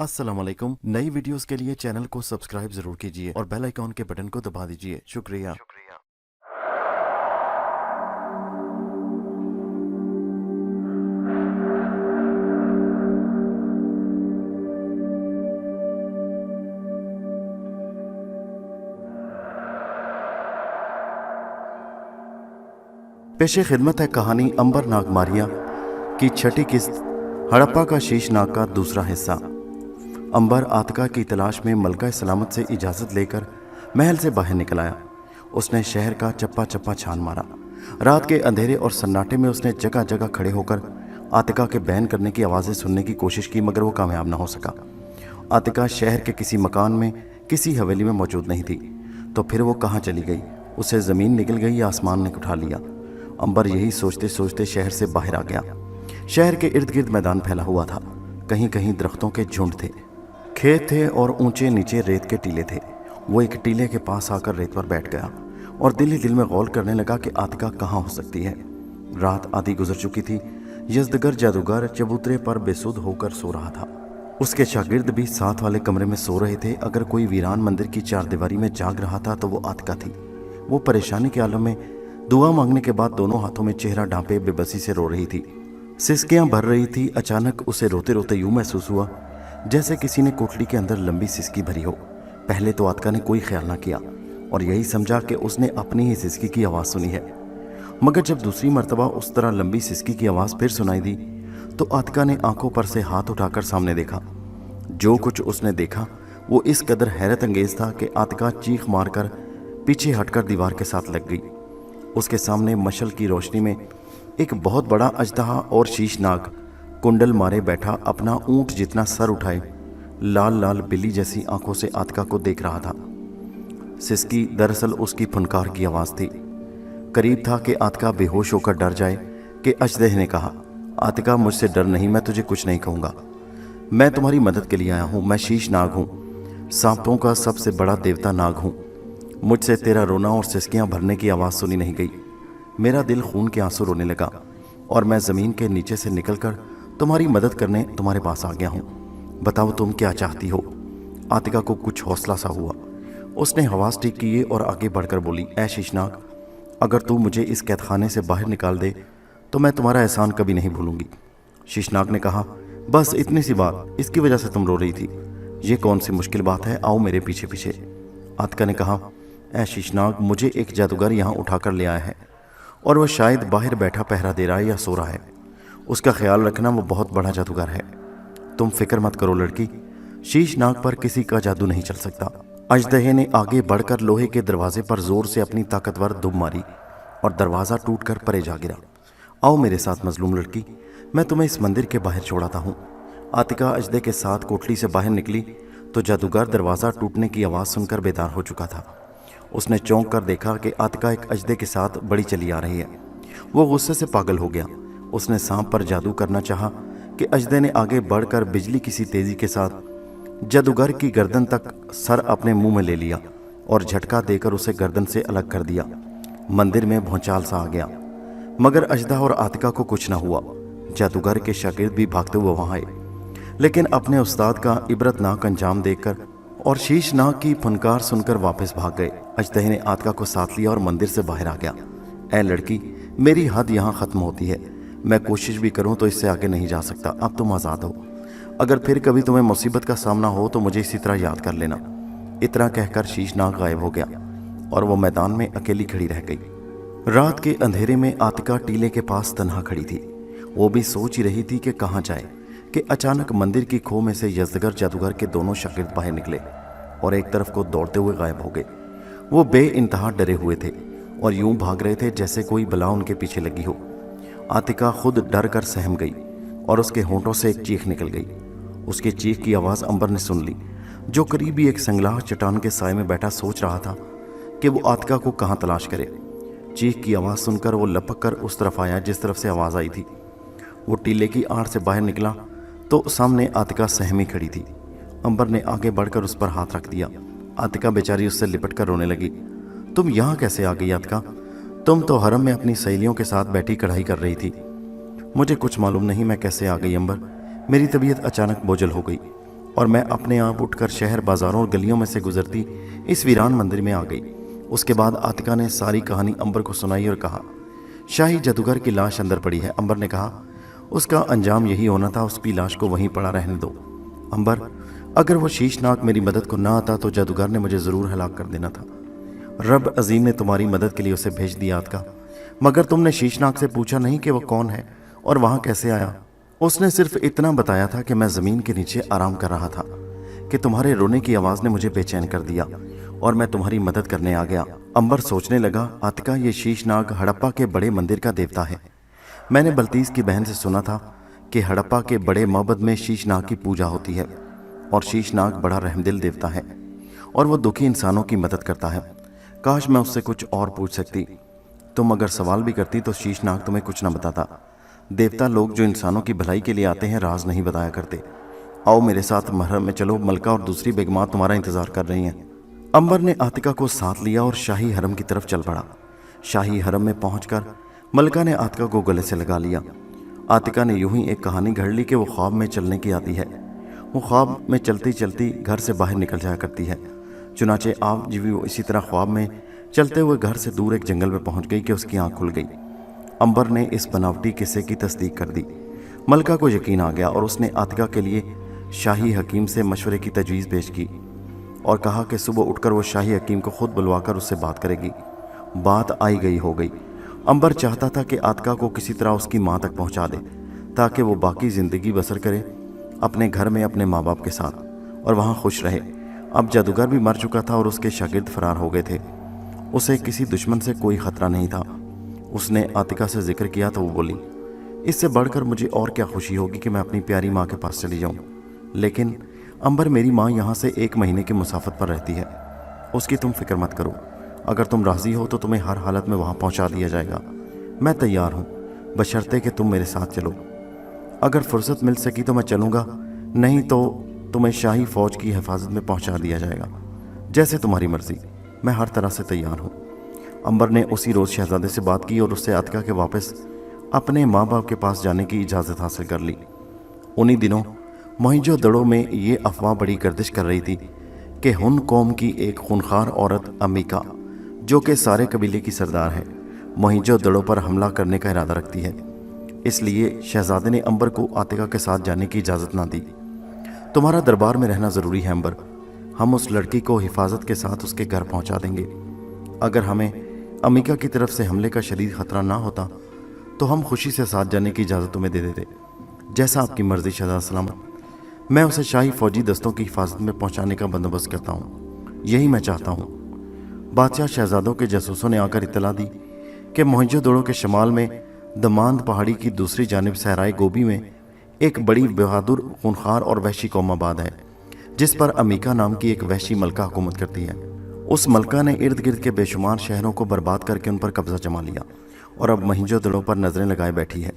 अस्सलाम वालेकुम। नई वीडियोस के लिए चैनल को सब्सक्राइब जरूर कीजिए और बेल आइकॉन के बटन को दबा दीजिए। शुक्रिया। पेशे खिदमत है कहानी अंबर नागमारिया की छठी किस्त, हड़प्पा का शीशनाग का दूसरा हिस्सा। अंबर आतिका की तलाश में मलका सलामत से इजाज़त लेकर महल से बाहर निकल आया। उसने शहर का चप्पा चप्पा छान मारा। रात के अंधेरे और सन्नाटे में उसने जगह जगह खड़े होकर आतिका के बैन करने की आवाज़ें सुनने की कोशिश की, मगर वो कामयाब ना हो सका। आतिका शहर के किसी मकान में, किसी हवेली में मौजूद नहीं थी। तो फिर वो कहाँ चली गई? उसे ज़मीन निकल गई या आसमान ने उठा लिया? अंबर यही सोचते सोचते शहर से बाहर आ गया। शहर के इर्द गिर्द मैदान फैला हुआ था। कहीं कहीं दरख्तों के झुंड थे, खेत थे और ऊंचे नीचे रेत के टीले थे। वो एक टीले के पास आकर रेत पर बैठ गया और दिल ही दिल में गौर करने लगा कि आतिका कहाँ हो सकती है। रात आधी गुजर चुकी थी। यज़दगर जादूगर चबूतरे पर बेसुध होकर सो रहा था। उसके शागिर्द भी साथ वाले कमरे में सो रहे थे। अगर कोई वीरान मंदिर की चारदीवारी में जाग रहा था तो वो आतिका थी। वो परेशानी के आलम में दुआ मांगने के बाद दोनों हाथों में चेहरा ढांपे बेबसी से रो रही थी। सिसकियां भर रही थी। अचानक उसे रोते रोते यूं महसूस हुआ जैसे किसी ने कोठली के अंदर लंबी सिसकी भरी हो। पहले तो आतिका ने कोई ख्याल ना किया और यही समझा कि उसने अपनी ही सिसकी की आवाज़ सुनी है। मगर जब दूसरी मर्तबा उस तरह लंबी सिसकी की आवाज़ फिर सुनाई दी तो आतिका ने आंखों पर से हाथ उठाकर सामने देखा। जो कुछ उसने देखा वो इस कदर हैरत अंगेज था कि आतिका चीख मारकर पीछे हटकर दीवार के साथ लग गई। उसके सामने मशल की रोशनी में एक बहुत बड़ा अजदहा और शीशनाग कुंडल मारे बैठा, अपना ऊंट जितना सर उठाए, लाल लाल बिल्ली जैसी आंखों से आतिका को देख रहा था। सिसकी दरअसल उसकी फुनकार की आवाज़ थी। करीब था कि आतिका बेहोश होकर डर जाए कि अजदह ने कहा, आतिका मुझसे डर नहीं, मैं तुझे कुछ नहीं कहूँगा। मैं तुम्हारी मदद के लिए आया हूँ। मैं शीशनाग हूँ, सांपों का सबसे बड़ा देवता नाग हूँ। मुझसे तेरा रोना और सिसकियाँ भरने की आवाज़ सुनी नहीं गई। मेरा दिल खून के आंसू रोने लगा और मैं ज़मीन के नीचे से निकलकर तुम्हारी मदद करने तुम्हारे पास आ गया हूँ। बताओ तुम क्या चाहती हो? आतिका को कुछ हौसला सा हुआ। उसने हवास ठीक किए और आगे बढ़कर बोली, ऐ शीशनाग, अगर तू मुझे इस कैदखाने से बाहर निकाल दे तो मैं तुम्हारा एहसान कभी नहीं भूलूंगी। शीशनाग ने कहा, बस इतनी सी बात, इसकी वजह से तुम रो रही थी? ये कौन सी मुश्किल बात है, आओ मेरे पीछे पीछे। आतिका ने कहा, ऐ शीशनाग, मुझे एक जादूगर यहाँ उठाकर ले आया है और वह शायद बाहर बैठा पहरा दे रहा है या सो रहा है। उसका ख्याल रखना, वो बहुत बड़ा जादूगर है। तुम फिक्र मत करो लड़की, शीशनाग पर किसी का जादू नहीं चल सकता। अजदहे ने आगे बढ़कर लोहे के दरवाजे पर जोर से अपनी ताकतवर दुम मारी और दरवाज़ा टूटकर परे जा गिरा। आओ मेरे साथ मजलूम लड़की, मैं तुम्हें इस मंदिर के बाहर छोड़ाता हूँ। आतिका अजदह के साथ कोठली से बाहर निकली तो जादूगर दरवाज़ा टूटने की आवाज़ सुनकर बेदार हो चुका था। उसने चौंक कर देखा कि आतिका एक अजदे के साथ बड़ी चली आ रही है। वो गुस्से से पागल हो गया। उसने सांप पर जादू करना चाहा कि अजदे ने आगे बढ़कर बिजली किसी तेज़ी के साथ जादूगर की गर्दन तक सर अपने मुंह में ले लिया और झटका देकर उसे गर्दन से अलग कर दिया। मंदिर में भौचाल सा आ गया, मगर अजदा और आतिका को कुछ ना हुआ। जादूगर के शागिर्द भी भागते हुए वहाँ आए, लेकिन अपने उस्ताद का इबरतनाक अंजाम देखकर और शीशनाग की फनकार सुनकर वापस भाग गए। अजदह ने आतिका को साथ लिया और मंदिर से बाहर आ गया। ऐ लड़की, मेरी हद यहाँ ख़त्म होती है। मैं कोशिश भी करूँ तो इससे आगे नहीं जा सकता। अब तुम आज़ाद हो। अगर फिर कभी तुम्हें मुसीबत का सामना हो तो मुझे इसी तरह याद कर लेना। इतना कहकर शीशनाग गायब हो गया और वो मैदान में अकेली खड़ी रह गई। रात के अंधेरे में आतिका टीले के पास तन्हा खड़ी थी। वो भी सोच ही रही थी कि कहाँ जाए कि अचानक मंदिर की खो में से यज़दगर जादूगर के दोनों शागिर्द बाहर निकले और एक तरफ को दौड़ते हुए गायब हो गए। वो बेइंतहा डरे हुए थे और यूं भाग रहे थे जैसे कोई बला उनके पीछे लगी हो। आतिका खुद डर कर सहम गई और उसके होंठों से एक चीख निकल गई। उसकी चीख की आवाज़ अंबर ने सुन ली, जो करीबी एक संगलाह चट्टान के साए में बैठा सोच रहा था कि वो आतिका को कहाँ तलाश करे। चीख की आवाज़ सुनकर वो लपक कर उस तरफ आया जिस तरफ से आवाज़ आई थी। वो टीले की आड़ से बाहर निकला तो सामने आतिका सहमी खड़ी थी। अंबर ने आगे बढ़कर उस पर हाथ रख दिया। आतिका बेचारी उससे लिपट कर रोने लगी। तुम यहाँ कैसे आ गई आतिका? तुम तो हरम में अपनी सहेलियों के साथ बैठी कढ़ाई कर रही थी। मुझे कुछ मालूम नहीं मैं कैसे आ गई अंबर। मेरी तबीयत अचानक बोझल हो गई। और मैं अपने आप उठकर शहर, बाजारों और गलियों में से गुजरती इस वीरान मंदिर में आ गई। उसके बाद आतिका ने सारी कहानी अंबर को सुनाई और कहा, शाही जादूगर की लाश अंदर पड़ी है। अंबर ने कहा, उसका अंजाम यही होना था, उसकी लाश को वहीं पड़ा रहने दो। अंबर, अगर वो शीशनाग मेरी मदद को ना आता तो जादूगर ने मुझे ज़रूर हलाक कर देना था। रब अजीम ने तुम्हारी मदद के लिए उसे भेज दिया आतिका, मगर तुमने शीशनाग से पूछा नहीं कि वो कौन है और वहाँ कैसे आया। उसने सिर्फ इतना बताया था कि मैं ज़मीन के नीचे आराम कर रहा था कि तुम्हारे रोने की आवाज़ ने मुझे बेचैन कर दिया और मैं तुम्हारी मदद करने आ गया। अंबर सोचने लगा, आतिका, ये शीशनाग हड़प्पा के बड़े मंदिर का देवता है। मैंने बल्तीस की बहन से सुना था कि हड़प्पा के बड़े मबद में शीशनाग की पूजा होती है और शीशनाग बड़ा रहमदिल देवता है और वो दुखी इंसानों की मदद करता है। काश मैं उससे कुछ और पूछ सकती। तुम अगर सवाल भी करती तो शीशनाग तुम्हें कुछ ना बताता। देवता लोग जो इंसानों की भलाई के लिए आते हैं राज नहीं बताया करते। आओ मेरे साथ महरम में चलो, मलका और दूसरी बेगमात तुम्हारा इंतजार कर रही हैं। अंबर ने आतिका को साथ लिया और शाही हरम की तरफ चल पड़ा। शाही हरम में पहुंचकर मलका ने आतिका को गले से लगा लिया। आतिका ने यूं ही एक कहानी घड़ ली कि वो ख्वाब में चलने की आती है। वो ख्वाब में चलती चलती घर से बाहर निकल जाया करती है। चुनाचे आज भी वो इसी तरह ख्वाब में चलते हुए घर से दूर एक जंगल में पहुंच गई कि उसकी आंख खुल गई। अंबर ने इस बनावटी किस्से की तस्दीक कर दी। मलका को यकीन आ गया और उसने आतिका के लिए शाही हकीम से मशवरे की तजवीज़ पेश की और कहा कि सुबह उठकर वो शाही हकीम को खुद बुलवाकर उससे बात करेगी। बात आई गई हो गई। अंबर चाहता था कि आतिका को किसी तरह उसकी माँ तक पहुँचा दे ताकि वो बाकी ज़िंदगी बसर करे अपने घर में अपने माँ बाप के साथ और वहाँ खुश रहे। अब जादूगर भी मर चुका था और उसके शागिर्द फरार हो गए थे। उसे किसी दुश्मन से कोई ख़तरा नहीं था। उसने आतिका से जिक्र किया तो वो बोली, इससे बढ़कर मुझे और क्या खुशी होगी कि मैं अपनी प्यारी माँ के पास चली जाऊँ। लेकिन अंबर, मेरी माँ यहाँ से 1 महीने की मुसाफत पर रहती है। उसकी तुम फिक्र मत करो। अगर तुम राज़ी हो तो तुम्हें हर हालत में वहाँ पहुँचा दिया जाएगा। मैं तैयार हूँ, बशर्ते कि तुम मेरे साथ चलो। अगर फुर्सत मिल सकी तो मैं चलूँगा, नहीं तो तुम्हें शाही फ़ौज की हिफाजत में पहुँचा दिया जाएगा। जैसे तुम्हारी मर्ज़ी, मैं हर तरह से तैयार हूँ। अंबर ने उसी रोज़ शहज़ादे से बात की और उससे आतिका के वापस अपने माँ बाप के पास जाने की इजाज़त हासिल कर ली। उन्हीं दिनों मोहिंजोदड़ो में ये अफवाह बड़ी गर्दिश कर रही थी कि हुन कौम की एक खूनखार औरत अम्मिका, जो कि सारे कबीले की सरदार है, मोहिंजोदड़ो पर हमला करने का इरादा रखती है। इसलिए शहज़ादे ने अंबर को आतिका के साथ जाने की इजाज़त ना दी। तुम्हारा दरबार में रहना ज़रूरी है अंबर। हम उस लड़की को हिफाजत के साथ उसके घर पहुंचा देंगे। अगर हमें अम्मिका की तरफ से हमले का शदीद ख़तरा ना होता तो हम खुशी से साथ जाने की इजाज़त तुम्हें दे देते। जैसा आपकी मर्ज़ी शहज़ादा सलामत। मैं उसे शाही फ़ौजी दस्तों की हिफाजत में पहुंचाने का बंदोबस्त करता हूँ। यही मैं चाहता हूँ। बादशाह शहज़ादों के जासूसों ने आकर इत्तला दी कि मोहिंजोदड़ो के शमाल में दमांद पहाड़ी की दूसरी जानिब सहराए गोबी में एक बड़ी बहादुर, खूनखार और वहशी कौम आबाद है, जिस पर अम्मिका नाम की एक वहशी मलका हुकूमत करती है। उस मलका ने इर्द गिर्द के बेशुमार शहरों को बर्बाद करके उन पर कब्जा जमा लिया और अब मोहिंजोदड़ो पर नज़रें लगाए बैठी है,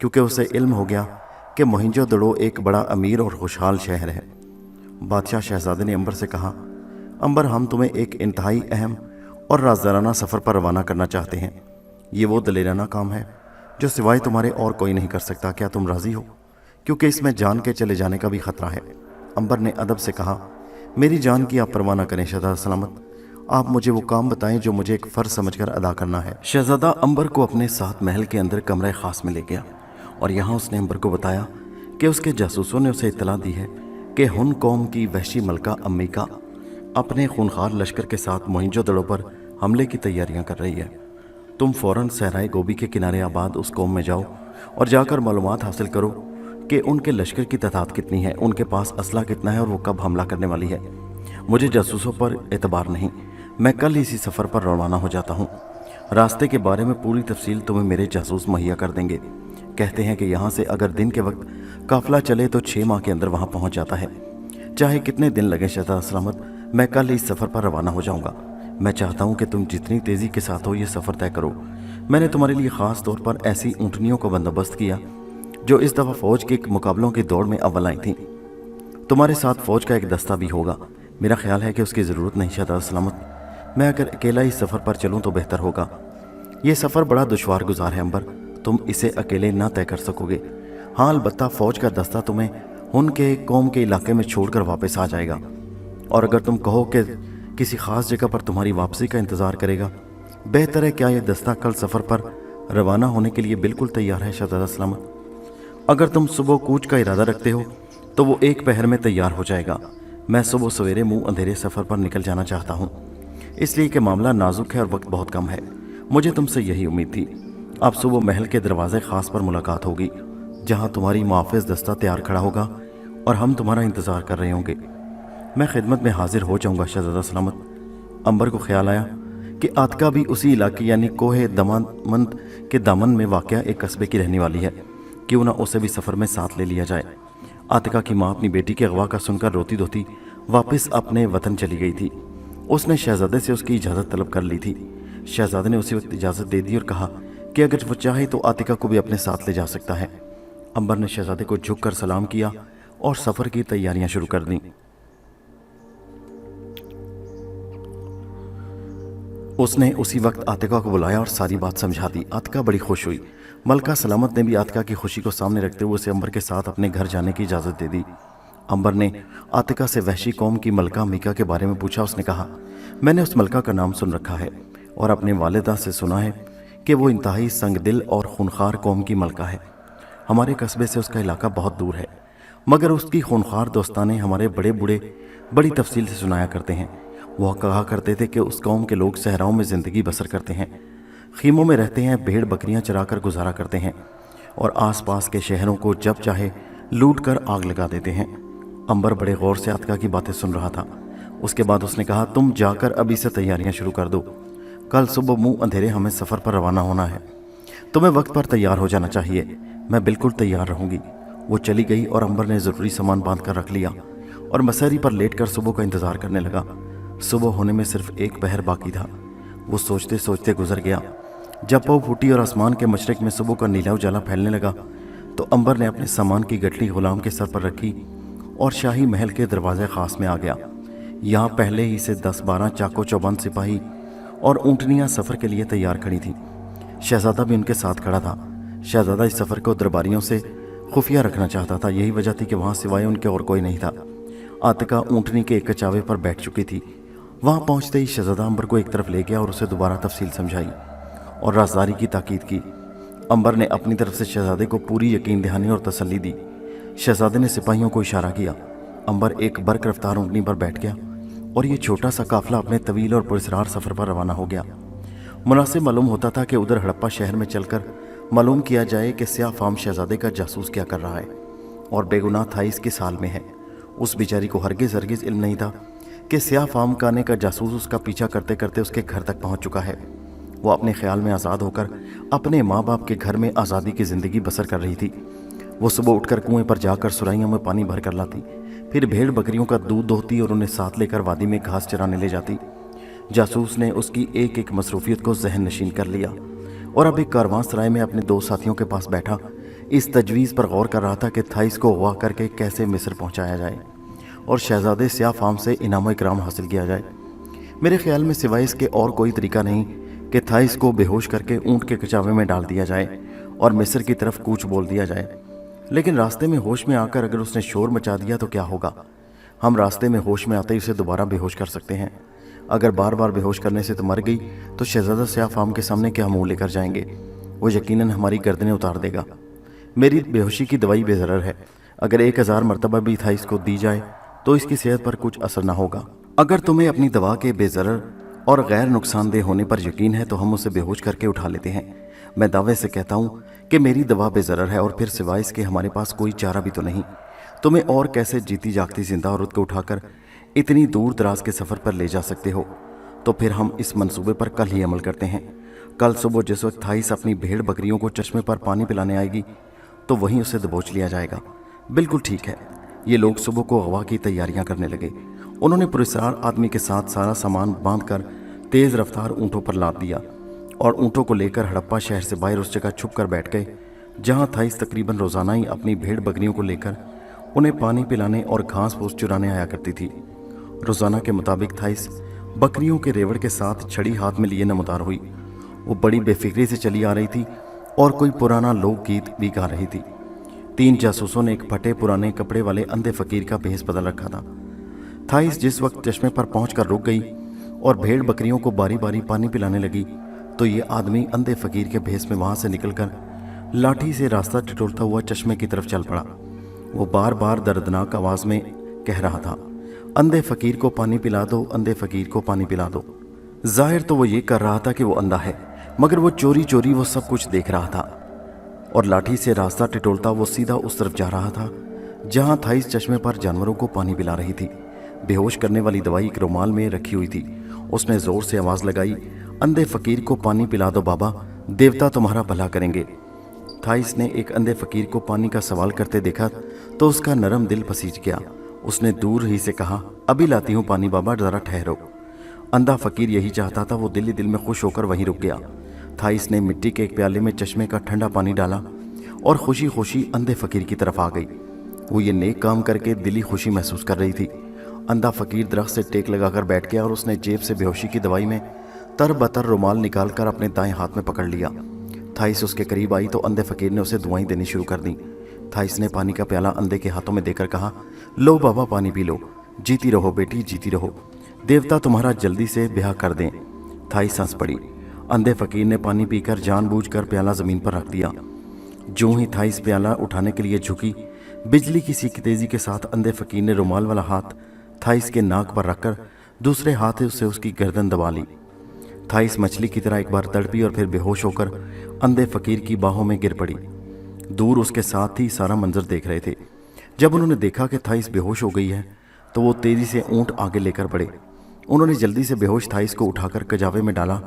क्योंकि उसे इल्म हो गया कि मोहिंजोदड़ो एक बड़ा अमीर और खुशहाल शहर है। बादशाह शहज़ादे ने अंबर से कहा, अंबर, हम तुम्हें एक इंतहाई अहम और राजदाराना सफ़र पर रवाना करना चाहते हैं। ये वो दलेराना काम है जो सिवाय तुम्हारे और कोई नहीं कर सकता। क्या तुम राज़ी हो? क्योंकि इसमें जान के चले जाने का भी ख़तरा है। अंबर ने अदब से कहा, मेरी जान की आप परवाह न करें शहज़ादा सलामत। आप मुझे वो काम बताएं जो मुझे एक फ़र्ज समझकर अदा करना है। शहज़ादा अंबर को अपने साथ महल के अंदर कमरे ख़ास में ले गया और यहाँ उसने अंबर को बताया कि उसके जासूसों ने उसे इत्तला दी है कि हुन कौम की वहशी मलका अम्मिका अपने खूनखार लश्कर के साथ मोहिंजोदड़ो पर हमले की तैयारियां कर रही है। तुम फ़ौरन सहराए गोबी के किनारे आबाद उस कौम में जाओ और जाकर मालूमात हासिल करो कि उनके लश्कर की तादाद कितनी है, उनके पास असला कितना है और वो कब हमला करने वाली है। मुझे जासूसों पर एतबार नहीं, मैं कल इसी सफ़र पर रवाना हो जाता हूँ। रास्ते के बारे में पूरी तफसील तुम्हें मेरे जासूस मुहैया कर देंगे। कहते हैं कि यहाँ से अगर दिन के वक्त काफ़िला चले तो 6 माह के अंदर वहाँ पहुँच जाता है। चाहे कितने दिन लगे शहज़ादा सलामत, मैं कल इस सफ़र पर रवाना हो जाऊँगा। मैं चाहता हूँ कि तुम जितनी तेज़ी के साथ हो ये सफ़र तय करो। मैंने तुम्हारे लिए ख़ास तौर पर ऐसी ऊँटनियों का बंदोबस्त किया जो इस दफ़ा फ़ौज के मुकाबलों की दौड़ में अव्वल आई थीं। तुम्हारे साथ फ़ौज का एक दस्ता भी होगा। मेरा ख्याल है कि उसकी ज़रूरत नहीं शहज़ादा सलामत। मैं अगर अकेला इस सफ़र पर चलूँ तो बेहतर होगा। ये सफ़र बड़ा दुश्वार गुजार है अंबर, तुम इसे अकेले ना तय कर सकोगे। हाँ, अलबत्ता फ़ौज का दस्ता तुम्हें उनके कौम के इलाके में छोड़कर वापस आ जाएगा। और अगर तुम कहो कि किसी ख़ास जगह पर तुम्हारी वापसी का इंतज़ार करेगा, बेहतर है। क्या यह दस्ता कल सफ़र पर रवाना होने के लिए बिल्कुल तैयार है शहज़ादा सलामत? अगर तुम सुबह कूच का इरादा रखते हो तो वो 1 पहर में तैयार हो जाएगा। मैं सुबह सवेरे मुंह अंधेरे सफ़र पर निकल जाना चाहता हूँ, इसलिए कि मामला नाजुक है और वक्त बहुत कम है। मुझे तुमसे यही उम्मीद थी। अब सुबह महल के दरवाजे ख़ास पर मुलाकात होगी, जहाँ तुम्हारी मुआफ़िज़ दस्ता तैयार खड़ा होगा और हम तुम्हारा इंतज़ार कर रहे होंगे। मैं खिदमत में हाजिर हो जाऊँगा शहज़ादा सलामत। अंबर को ख्याल आया कि आतिका भी उसी इलाके यानी कोहे दमानमंद के दामन में वाक़या एक कस्बे की रहने वाली है। क्यों ना उसे भी सफ़र में साथ ले लिया जाए। आतिका की माँ अपनी बेटी के अगवा का सुनकर रोती धोती वापस अपने वतन चली गई थी। उसने शहजादे से उसकी इजाज़त तलब कर ली थी। शहजादे ने उसी वक्त इजाज़त दे दी और कहा कि अगर वो चाहे तो आतिका को भी अपने साथ ले जा सकता है। अंबर ने शहजादे को झुककर सलाम किया और सफ़र की तैयारियां शुरू कर दी। उसने उसी वक्त आतिका को बुलाया और सारी बात समझा दी। आतिका बड़ी खुश हुई। मलका सलामत ने भी आतिका की खुशी को सामने रखते हुए उसे अंबर के साथ अपने घर जाने की इजाज़त दे दी। अंबर ने आतिका से वहशी कौम की मलका मीका के बारे में पूछा। उसने कहा, मैंने उस मलका का नाम सुन रखा है और अपने वालिदा से सुना है कि वो इंतहाई संगदिल और खूनखार कौम की मलका है। हमारे कस्बे से उसका इलाका बहुत दूर है, मगर उसकी खूनखार दोस्ताने हमारे बड़े बूढ़े बड़ी तफसील से सुनाया करते हैं। वह कहा करते थे कि उस कौम के लोग सहराओं में ज़िंदगी बसर करते हैं, खीमों में रहते हैं, भेड़ बकरियां चराकर गुजारा करते हैं और आसपास के शहरों को जब चाहे लूट कर आग लगा देते हैं। अंबर बड़े गौर से आतिका की बातें सुन रहा था। उसके बाद उसने कहा, तुम जाकर अभी से तैयारियां शुरू कर दो। कल सुबह मुंह अंधेरे हमें सफ़र पर रवाना होना है। तुम्हें वक्त पर तैयार हो जाना चाहिए। मैं बिल्कुल तैयार रहूँगी। वो चली गई और अंबर ने ज़रूरी सामान बांध कर रख लिया और मसहरी पर लेट कर सुबह का इंतज़ार करने लगा। सुबह होने में सिर्फ 1 पहर बाकी था। वो सोचते सोचते गुजर गया। जब पौ फूटी और आसमान के मशरक में सुबह का नीला उजाला फैलने लगा तो अंबर ने अपने सामान की गठरी गुलाम के सर पर रखी और शाही महल के दरवाजे खास में आ गया। यहाँ पहले ही से 10-12 चाको चौबंद सिपाही और ऊँटनियाँ सफ़र के लिए तैयार खड़ी थीं। शहजादा भी उनके साथ खड़ा था। शहजादा इस सफ़र को दरबारियों से खुफिया रखना चाहता था। यही वजह थी कि वहाँ सिवाय उनके और कोई नहीं था। आतिका ऊँटनी के एक कचावे पर बैठ चुकी थी। वहाँ पहुँचते ही शहजादा अंबर को एक तरफ ले गया और उसे दोबारा तफसील समझाई और राजदारी की ताकीद की। अंबर ने अपनी तरफ से शहजादे को पूरी यकीन दहानी और तसल्ली दी। शहजादे ने सिपाहियों को इशारा किया। अंबर एक बर्क रफ्तार ऊँटनी पर बैठ गया और ये छोटा सा काफिला अपने तवील और पुरस्रार सफ़र पर रवाना हो गया। मुनासिब मालूम होता था कि उधर हड़प्पा शहर में चलकर मालूम किया जाए कि स्याह फाम शहजादे का जासूस क्या कर रहा है और बेगुनाह थाइस किस हाल में है। उस बेचारी को हरगिज़ इल्म नहीं था कि स्याह फाम काने का जासूस उसका पीछा करते करते उसके घर तक पहुंच चुका है। वो अपने ख्याल में आज़ाद होकर अपने माँ बाप के घर में आज़ादी की ज़िंदगी बसर कर रही थी। वो सुबह उठकर कुएं पर जाकर सुराइयों में पानी भर कर लाती, फिर भेड़ बकरियों का दूध दोहती और उन्हें साथ लेकर वादी में घास चराने ले जाती। जासूस ने उसकी एक एक मसरूफियत को जहन नशीन कर लिया और अब एक कारवां सराय में अपने 2 साथियों के पास बैठा इस तजवीज़ पर गौर कर रहा था कि थाइस को अगवा करके कैसे मिस्र पहुंचाया जाए और शहजादे स्याह फाम से इनाम इकराम हासिल किया जाए। मेरे ख्याल में सिवाय इसके और कोई तरीका नहीं कि थाइस को बेहोश करके ऊँट के कचावे में डाल दिया जाए और मिस्र की तरफ कूच बोल दिया जाए। लेकिन रास्ते में होश में आकर अगर उसने शोर मचा दिया तो क्या होगा? हम रास्ते में होश में आते ही उसे दोबारा बेहोश कर सकते हैं। अगर बार बार बेहोश करने से तो मर गई तो शहजादा स्याह फाम के सामने क्या मुंह लेकर जाएंगे? वो यकीनन हमारी गर्दनें उतार देगा। मेरी बेहोशी की दवाई बेज़रर है। अगर 1000 मरतबा भी थाइस को दी जाए तो इसकी सेहत पर कुछ असर ना होगा। अगर तुम्हें अपनी दवा के बेज़रर और गैर नुकसानदेह होने पर यकीन है तो हम उसे बेहोश करके उठा लेते हैं। मैं दावे से कहता हूँ कि मेरी दवा बेज़रर है और फिर सिवाय इसके हमारे पास कोई चारा भी तो नहीं। तुम्हें और कैसे जीती जागती जिंदा औरत को उठाकर इतनी दूर दराज के सफ़र पर ले जा सकते हो? तो फिर हम इस मंसूबे पर कल ही अमल करते हैं। कल सुबह जिस वक्त थाइस अपनी भेड़ बकरियों को चश्मे पर पानी पिलाने आएगी तो वहीं उसे दबोच लिया जाएगा। बिल्कुल ठीक है। ये लोग सुबह को अगवा की तैयारियां करने लगे। उन्होंने पुरस्कार आदमी के साथ सारा सामान बांधकर तेज़ रफ्तार ऊँटों पर लाद दिया और ऊँटों को लेकर हड़प्पा शहर से बाहर उस जगह छुप कर बैठ गए जहाँ थाइस तकरीबन रोज़ाना ही अपनी भेड़ बकरियों को लेकर उन्हें पानी पिलाने और घास फूस चुराने आया करती थी। रोज़ाना के मुताबिक थाइस बकरियों के रेवड़ के साथ छड़ी हाथ में लिए नमदार हुई। वो बड़ी बेफिक्री से चली आ रही थी और कोई पुराना लोकगीत भी गा रही थी। 3 जासूसों ने एक फटे पुराने कपड़े वाले अंधे फकीर का भेष बदल रखा था। थाइस जिस वक्त चश्मे पर पहुंचकर रुक गई और भेड़ बकरियों को बारी बारी पानी पिलाने लगी, तो ये आदमी अंधे फकीर के भेष में वहां से निकलकर लाठी से रास्ता टिटोलता हुआ चश्मे की तरफ चल पड़ा। वो बार बार दर्दनाक आवाज में कह रहा था, अंधे फकीर को पानी पिला दो, अंधे फकीर को पानी पिला दो। जाहिर तो वो ये कर रहा था कि वो अंधा है, मगर वो चोरी चोरी वो सब कुछ देख रहा था। और लाठी से रास्ता टिटोलता वो सीधा उस तरफ जा रहा था जहां थाइस चश्मे पर जानवरों को पानी पिला रही थी। बेहोश करने वाली दवाई एक रुमाल में रखी हुई थी। उसने जोर से आवाज लगाई, अंधे फकीर को पानी पिला दो बाबा, देवता तुम्हारा भला करेंगे। थाइस ने एक अंधे फकीर को पानी का सवाल करते देखा तो उसका नरम दिल पसीज गया। उसने दूर ही से कहा, अभी लाती हूँ पानी बाबा, जरा ठहरो। अंधा फकीर यही चाहता था। वो दिल ही दिल में खुश होकर वहीं रुक गया। थाइस ने मिट्टी के एक प्याले में चश्मे का ठंडा पानी डाला और खुशी खुशी अंधे फकीर की तरफ आ गई। वो ये नेक काम करके दिली खुशी महसूस कर रही थी। अंधा फकीर दरख्त से टेक लगाकर बैठ गया और उसने जेब से बेहोशी की दवाई में तरबतर रुमाल निकालकर अपने दाएं हाथ में पकड़ लिया। थाइस उसके करीब आई तो अंधे फकीर ने उसे दुआएं देनी शुरू कर दी। थाइस ने पानी का प्याला अंधे के हाथों में देकर कहा, लो बाबा पानी पी लो, जीती रहो बेटी, जीती रहो, देवता तुम्हारा जल्दी से ब्याह कर दें। थाइस हंस पड़ी। अंधे फकीर ने पानी पीकर जानबूझकर प्याला जमीन पर रख दिया। जो ही थाइस प्याला उठाने के लिए झुकी, बिजली की सी तेजी के साथ अंधे फकीर ने रुमाल वाला हाथ थाइस के नाक पर रखकर दूसरे हाथ से उसकी गर्दन दबा ली। थाइस मछली की तरह एक बार तड़पी और फिर बेहोश होकर अंधे फकीर की बाहों में गिर पड़ी। दूर उसके साथ ही सारा मंजर देख रहे थे। जब उन्होंने देखा कि थाइस बेहोश हो गई है तो वो तेजी से ऊंट आगे लेकर बढ़े। उन्होंने जल्दी से बेहोश थाइस को उठाकर कजावे में डाला,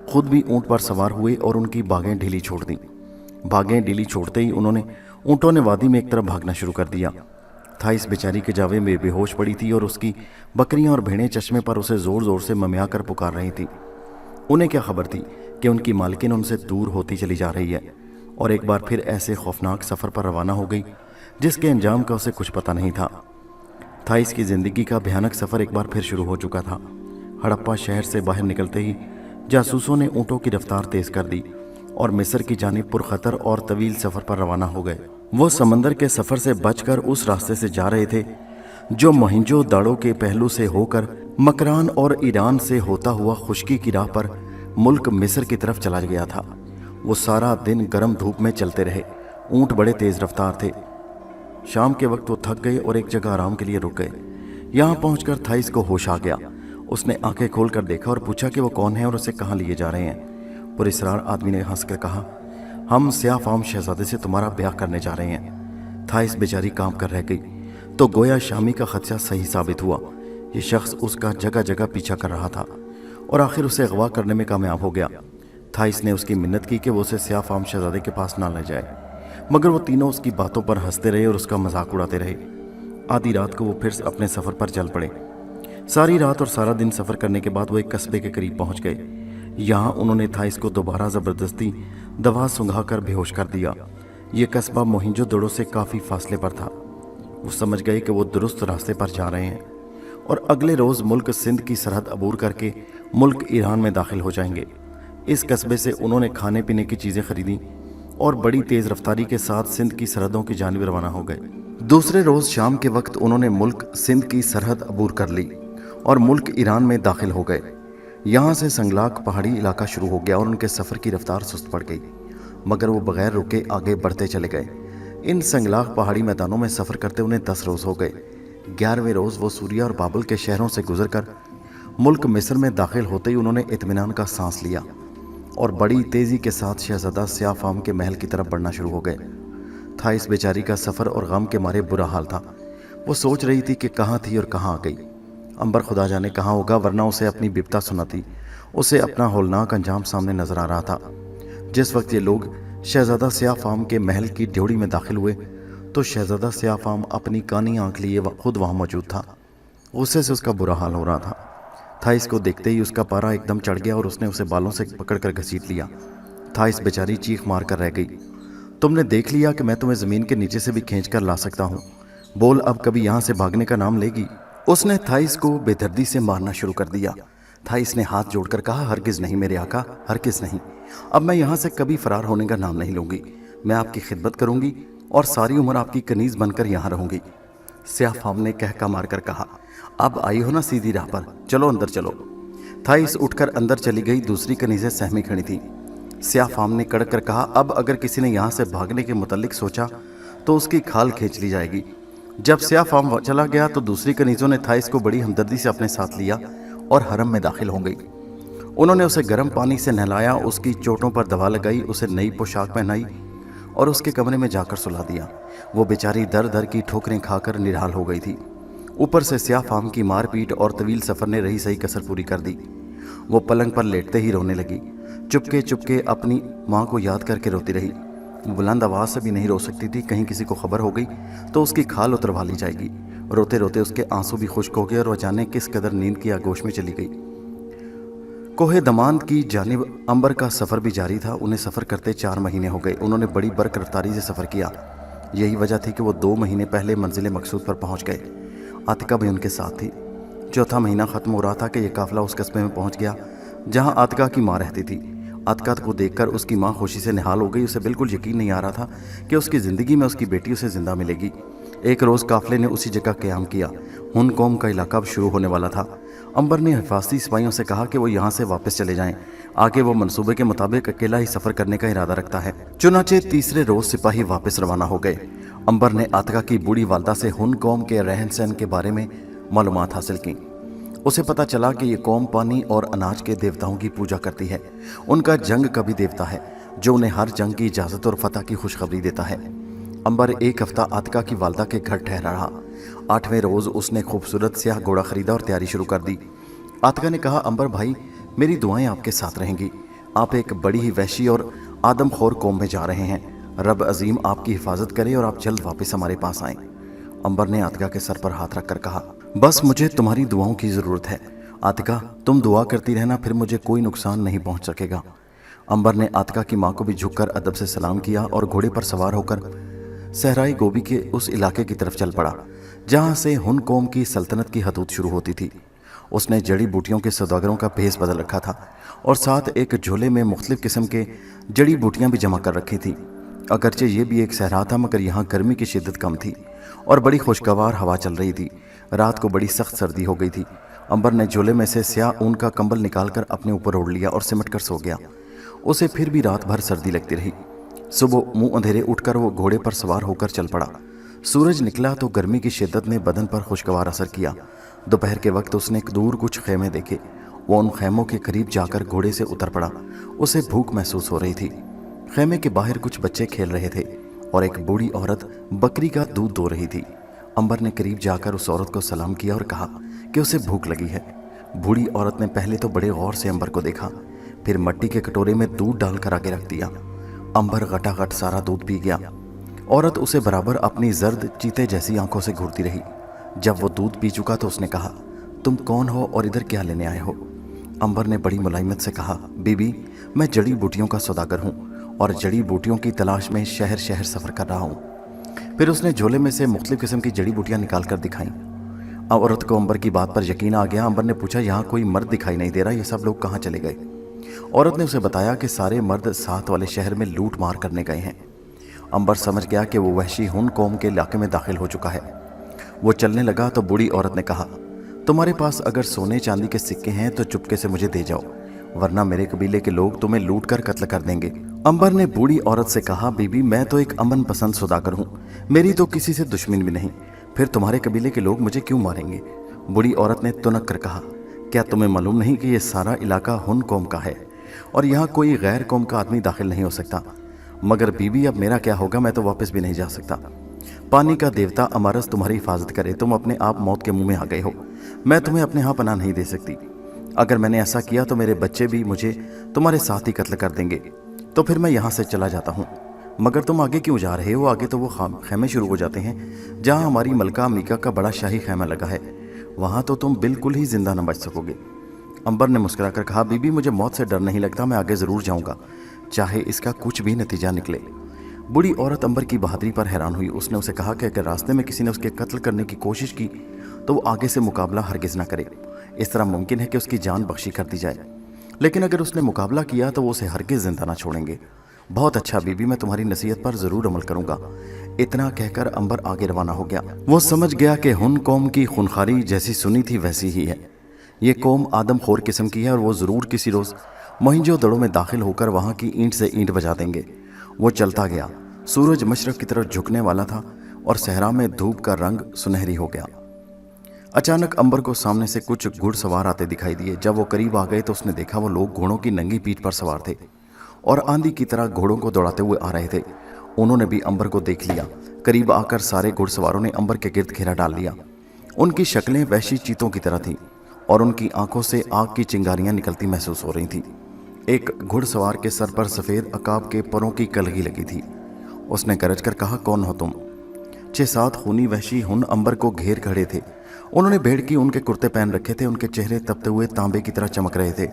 खुद भी ऊंट पर सवार हुए और उनकी बागें ढीली छोड़ दी। बागें ढीली छोड़ते ही ऊंटों ने वादी में एक तरफ भागना शुरू कर दिया। थाइस बेचारी कजावे में बेहोश पड़ी थी और उसकी बकरियां और भेड़ें चश्मे पर उसे जोर जोर से ममिया कर पुकार रही थी। उन्हें क्या खबर थी कि उनकी मालकिन उनसे दूर होती चली जा रही है और एक बार फिर ऐसे खौफनाक सफ़र पर रवाना हो गई जिसके अंजाम का उसे कुछ पता नहीं था। थाइस की जिंदगी का भयानक सफ़र एक बार फिर शुरू हो चुका था। हड़प्पा शहर से बाहर निकलते ही जासूसों ने ऊँटों की रफ्तार तेज कर दी और मिस्र की जानिब पुरखतर और तवील सफ़र पर रवाना हो गए। वो समंदर के सफ़र से बचकर उस रास्ते से जा रहे थे जो मोहिंजो दाड़ो के पहलू से होकर मकरान और ईरान से होता हुआ खुश्की की राह पर मुल्क मिस्र की तरफ चला गया था। वो सारा दिन गर्म धूप में चलते रहे। ऊँट बड़े तेज रफ्तार थे। शाम के वक्त वो थक गए और एक जगह आराम के लिए रुक गए। यहाँ पहुंचकर थाइस को होश आ गया। उसने आंखें खोलकर देखा और पूछा कि वो कौन है और उसे कहाँ लिए जा रहे हैं। पुरस्कार आदमी ने हंसकर कहा, हम स्याह फाम शहजादे से तुम्हारा ब्याह करने जा रहे हैं। थाइस बेचारी काम कर रह गई तो गोया शामी का खदशा सही साबित हुआ। ये शख्स उसका जगह जगह पीछा कर रहा था और आखिर उसे अगवा करने में कामयाब हो गया। थाइस ने उसकी मिन्नत की कि वो उसे स्याह फाम शहजादे के पास ना ले जाए, मगर वो तीनों उसकी बातों पर हंसते रहे और उसका मजाक उड़ाते रहे। आधी रात को वो फिर से अपने सफ़र पर चल पड़े। सारी रात और सारा दिन सफ़र करने के बाद वो एक कस्बे के करीब पहुंच गए। यहाँ उन्होंने थाइस को दोबारा ज़बरदस्ती दवा सुंघा कर बेहोश कर दिया। ये कस्बा मोहिंजो दड़ो से काफ़ी फासले पर था। वो समझ गए कि वो दुरुस्त रास्ते पर जा रहे हैं और अगले रोज़ मुल्क सिंध की सरहद अबूर करके मुल्क ईरान में दाखिल हो जाएंगे। इस कस्बे से उन्होंने खाने पीने की चीज़ें खरीदी और बड़ी तेज़ रफ्तारी के साथ सिंध की सरहदों की जानिब रवाना हो गए। दूसरे रोज़ शाम के वक्त उन्होंने मुल्क सिंध की सरहद अबूर कर ली और मुल्क ईरान में दाखिल हो गए। यहाँ से संगलाक पहाड़ी इलाका शुरू हो गया और उनके सफ़र की रफ्तार सुस्त पड़ गई, मगर वो बगैर रुके आगे बढ़ते चले गए। इन संगलाक पहाड़ी मैदानों में सफ़र करते उन्हें 10 रोज़ हो गए। 11वें रोज़ वो सूरिया और बाबल के शहरों से गुजरकर मुल्क मिस्र में दाखिल होते ही उन्होंने इत्मीनान का सांस लिया और बड़ी तेज़ी के साथ शहजादा स्याह फाम के महल की तरफ बढ़ना शुरू हो गए। थाइस बेचारी का सफ़र और गम के मारे बुरा हाल था। वो सोच रही थी कि कहाँ थी और कहाँ आ गई। अंबर खुदा जाने कहाँ होगा, वरना उसे अपनी बिपता सुनाती। उसे अपना होलनाक अंजाम सामने नजर आ रहा था। जिस वक्त ये लोग शहजादा स्याह फाम के महल की ड्योढ़ी में दाखिल हुए तो शहजादा स्याह फाम अपनी कानी आंख लिए खुद वहाँ मौजूद था। गुस्से से उसका बुरा हाल हो रहा था। थाइस को देखते ही उसका पारा एकदम चढ़ गया और उसने उसे बालों से पकड़कर घसीट लिया। थाइस बेचारी चीख मार कर रह गई। तुमने देख लिया कि मैं तुम्हें ज़मीन के नीचे से भी खींच कर ला सकता हूँ। बोल, अब कभी यहाँ से भागने का नाम लेगी? उसने थाइस को बेदर्दी से मारना शुरू कर दिया। थाइस ने हाथ जोड़कर कहा, हरगिज़ नहीं मेरे आका, हरगिज़ नहीं। अब मैं यहाँ से कभी फरार होने का नाम नहीं लूँगी। मैं आपकी खिदमत करूँगी और सारी उम्र आपकी कनीज बनकर यहाँ रहूंगी। स्याह फाम ने कहका मारकर कहा, अब आई हो ना सीधी राह पर, चलो अंदर चलो। थाइस उठकर अंदर चली गई। दूसरी कनीजें सहमी खड़ी थी। स्याह फाम ने कड़क कर कहा, अब अगर किसी ने यहाँ से भागने के मुतल्लिक सोचा तो उसकी खाल खींच ली जाएगी। जब स्याह फाम चला गया तो दूसरी कनीजों ने थाइस को बड़ी हमदर्दी से अपने साथ लिया और हरम में दाखिल हो गई। उन्होंने उसे गर्म पानी से नहलाया, उसकी चोटों पर दवा लगाई, उसे नई पोशाक पहनाई और उसके कमरे में जाकर सुला दिया। वो बेचारी दर दर की ठोकरें खाकर निढाल हो गई थी। ऊपर से स्याह फाम की मारपीट और तवील सफ़र ने रही सही कसर पूरी कर दी। वो पलंग पर लेटते ही रोने लगी। चुपके चुपके अपनी माँ को याद करके रोती रही। बुलंद आवाज़ से भी नहीं रो सकती थी, कहीं किसी को खबर हो गई तो उसकी खाल उतरवा ली जाएगी। रोते रोते उसके आंसू भी खुश्क हो गए और वह जाने किस कदर नींद की आगोश में चली गई। कोहे दमांद की जानिब अंबर का सफ़र भी जारी था। उन्हें सफ़र करते 4 महीने हो गए। उन्होंने बड़ी बर्क रफ्तारी से सफ़र किया। यही वजह थी कि वो 2 महीने पहले मंजिल मकसूद पर पहुंच गए। आतिका भी उनके साथ थी। चौथा महीना ख़त्म हो रहा था कि यह काफ़िला उस कस्बे में पहुंच गया जहां आतिका की माँ रहती थी। आतिका को देखकर उसकी माँ खुशी से निहाल हो गई। उसे बिल्कुल यकीन नहीं आ रहा था कि उसकी ज़िंदगी में उसकी बेटी उसे ज़िंदा मिलेगी। एक रोज़ काफ़िले ने उसी जगह क़याम किया। हुन कौम का इलाका अब शुरू होने वाला था। अंबर ने हिफाजती सिपाहियों से कहा कि वो यहाँ से वापस चले जाएं। आगे वो मंसूबे के मुताबिक अकेला ही सफ़र करने का इरादा रखता है। चुनाचे तीसरे रोज़ सिपाही वापस रवाना हो गए। अंबर ने आतिका की बूढ़ी वालदा से हुन कौम के रहन सहन के बारे में मालूमात हासिल की। उसे पता चला कि ये कौम पानी और अनाज के देवताओं की पूजा करती है। उनका जंग का भी देवता है जो उन्हें हर जंग की इजाज़त और फतह की खुशखबरी देता है। अंबर 1 हफ्ता आतिका की वालदा के घर ठहरा रहा। 8वें रोज़ उसने खूबसूरत स्याह घोड़ा खरीदा और तैयारी शुरू कर दी। आतिका ने कहा, अंबर भाई, मेरी दुआएं आपके साथ रहेंगी। आप एक बड़ी ही वहशी और आदमखोर कौम में जा रहे हैं। रब अजीम आपकी हिफाजत करे और आप जल्द वापस हमारे पास आएं। अंबर ने आतिका के सर पर हाथ रखकर कहा, बस मुझे तुम्हारी दुआओं की ज़रूरत है। आतिका, तुम दुआ करती रहना, फिर मुझे कोई नुकसान नहीं पहुंच सकेगा। अंबर ने आतिका की माँ को भी झुककर अदब से सलाम किया और घोड़े पर सवार होकर सहराई गोबी के उस इलाके की तरफ चल पड़ा जहाँ से हुन कौम की सल्तनत की हदूद शुरू होती थी। उसने जड़ी बूटियों के सौदागरों का भेस बदल रखा था और साथ एक झोले में मुख्तलिफ किस्म के जड़ी बूटियाँ भी जमा कर रखी थी। अगरचे ये भी एक सहरा था मगर यहाँ गर्मी की शिद्दत कम थी और बड़ी खुशगवार हवा चल रही थी। रात को बड़ी सख्त सर्दी हो गई थी। अंबर ने झोले में से स्याह ऊन का कंबल निकालकर अपने ऊपर ओढ़ लिया और सिमट कर सो गया। उसे फिर भी रात भर सर्दी लगती रही। सुबह मुंह अंधेरे उठकर वो घोड़े पर सवार होकर चल पड़ा। सूरज निकला तो गर्मी की शिद्दत ने बदन पर खुशगवार असर किया। दोपहर के वक्त उसने दूर कुछ खेमे देखे। वो उन खेमों के करीब जाकर घोड़े से उतर पड़ा। उसे भूख महसूस हो रही थी। खेमे के बाहर कुछ बच्चे खेल रहे थे और एक बूढ़ी औरत बकरी का दूध दो रही थी। अंबर ने करीब जाकर उस औरत को सलाम किया और कहा कि उसे भूख लगी है। बूढ़ी औरत ने पहले तो बड़े गौर से अंबर को देखा, फिर मिट्टी के कटोरे में दूध डालकर आगे रख दिया। अंबर गटागट सारा दूध पी गया। औरत उसे बराबर अपनी जर्द चीते जैसी आंखों से घूरती रही। जब वो दूध पी चुका तो उसने कहा, तुम कौन हो और इधर क्या लेने आए हो? अंबर ने बड़ी मुलायमत से कहा, बीबी, मैं जड़ी बूटियों का सौदागर हूँ और जड़ी बूटियों की तलाश में शहर शहर सफ़र कर रहा हूँ। फिर उसने झोले में से मुख्तलिफ किस्म की जड़ी बूटियाँ निकाल कर दिखाईं। औरत को अंबर की बात पर यकीन आ गया। अंबर ने पूछा, यहाँ कोई मर्द दिखाई नहीं दे रहा, ये सब लोग कहाँ चले गए? औरत ने उसे बताया कि सारे मर्द साथ वाले शहर में लूट मार करने गए हैं। अंबर समझ गया कि वो वहशी हुन कौम के इलाके में दाखिल हो चुका है। वो चलने लगा तो बूढ़ी औरत ने कहा, तुम्हारे पास अगर सोने चांदी के सिक्के हैं तो चुपके से मुझे दे जाओ, वरना मेरे कबीले के लोग तुम्हें लूट कर कत्ल कर देंगे। अंबर ने बूढ़ी औरत से कहा, बीबी, मैं तो एक अमन पसंद सौदागर हूँ, मेरी तो किसी से दुश्मनी भी नहीं, फिर तुम्हारे कबीले के लोग मुझे क्यों मारेंगे? बूढ़ी औरत ने तुनक कर कहा, क्या तुम्हें मालूम नहीं कि यह सारा इलाका हुन कौम का है और यहाँ कोई गैर कौम का आदमी दाखिल नहीं हो सकता? मगर बीबी, अब मेरा क्या होगा? मैं तो वापस भी नहीं जा सकता। पानी का देवता अमारस तुम्हारी हिफाजत करे। तुम अपने आप मौत के मुंह में आ गए हो। मैं तुम्हें अपने यहाँ पनाह नहीं दे सकती। अगर मैंने ऐसा किया तो मेरे बच्चे भी मुझे तुम्हारे साथ ही कत्ल कर देंगे। तो फिर मैं यहाँ से चला जाता हूँ। मगर तुम आगे क्यों जा रहे हो? आगे तो वो खेमे शुरू हो जाते हैं जहाँ हमारी मलका मीका का बड़ा शाही खेमा लगा है। वहाँ तो तुम बिल्कुल ही जिंदा न बच सकोगे। अंबर ने मुस्कुराकर कहा, बीबी, मुझे मौत से डर नहीं लगता, मैं आगे ज़रूर जाऊँगा, चाहे इसका कुछ भी नतीजा निकले। बूढ़ी औरत अंबर की बहादुरी पर हैरान हुई। उसने उसे कहा कि अगर रास्ते में किसी ने उसके कत्ल करने की कोशिश की तो वो आगे से मुकाबला हरगिज़ ना करे। इस तरह मुमकिन है कि उसकी जान बख्शी कर दी जाए, लेकिन अगर उसने मुकाबला किया तो वो उसे हरगिज़ जिंदा ना छोड़ेंगे। बहुत अच्छा बीबी, मैं तुम्हारी नसीहत पर ज़रूर अमल करूँगा। इतना कहकर अंबर आगे रवाना हो गया। वो समझ गया कि हुन कौम की खूनखारी जैसी सुनी थी वैसी ही है। ये कौम आदमखोर किस्म की है और वो ज़रूर किसी रोज़ मोहनजोदड़ो में दाखिल होकर वहाँ की ईंट से ईंट बजा देंगे। वो चलता गया। सूरज मशरक़ की तरफ झुकने वाला था और सहरा में धूप का रंग सुनहरी हो गया। अचानक अंबर को सामने से कुछ घुड़सवार आते दिखाई दिए। जब वो करीब आ गए तो उसने देखा वो लोग घोड़ों की नंगी पीठ पर सवार थे और आंधी की तरह घोड़ों को दौड़ाते हुए आ रहे थे। उन्होंने भी अंबर को देख लिया। करीब आकर सारे घुड़सवारों ने अंबर के गिर्द घेरा डाल लिया। उनकी शक्लें वहशी चीतों की तरह थीं और उनकी आंखों से आग की चिंगारियां निकलती महसूस हो रही थीं। एक घुड़सवार के सर पर सफ़ेद अकाब के परों की कलगी लगी थी। उसने गरज कर कहा, कौन हो तुम? 6-7 खूनी वहशी हुन अंबर को घेर खड़े थे। उन्होंने भेड़ की उनके कुर्ते पहन रखे थे। उनके चेहरे तपते हुए तांबे की तरह चमक रहे थे।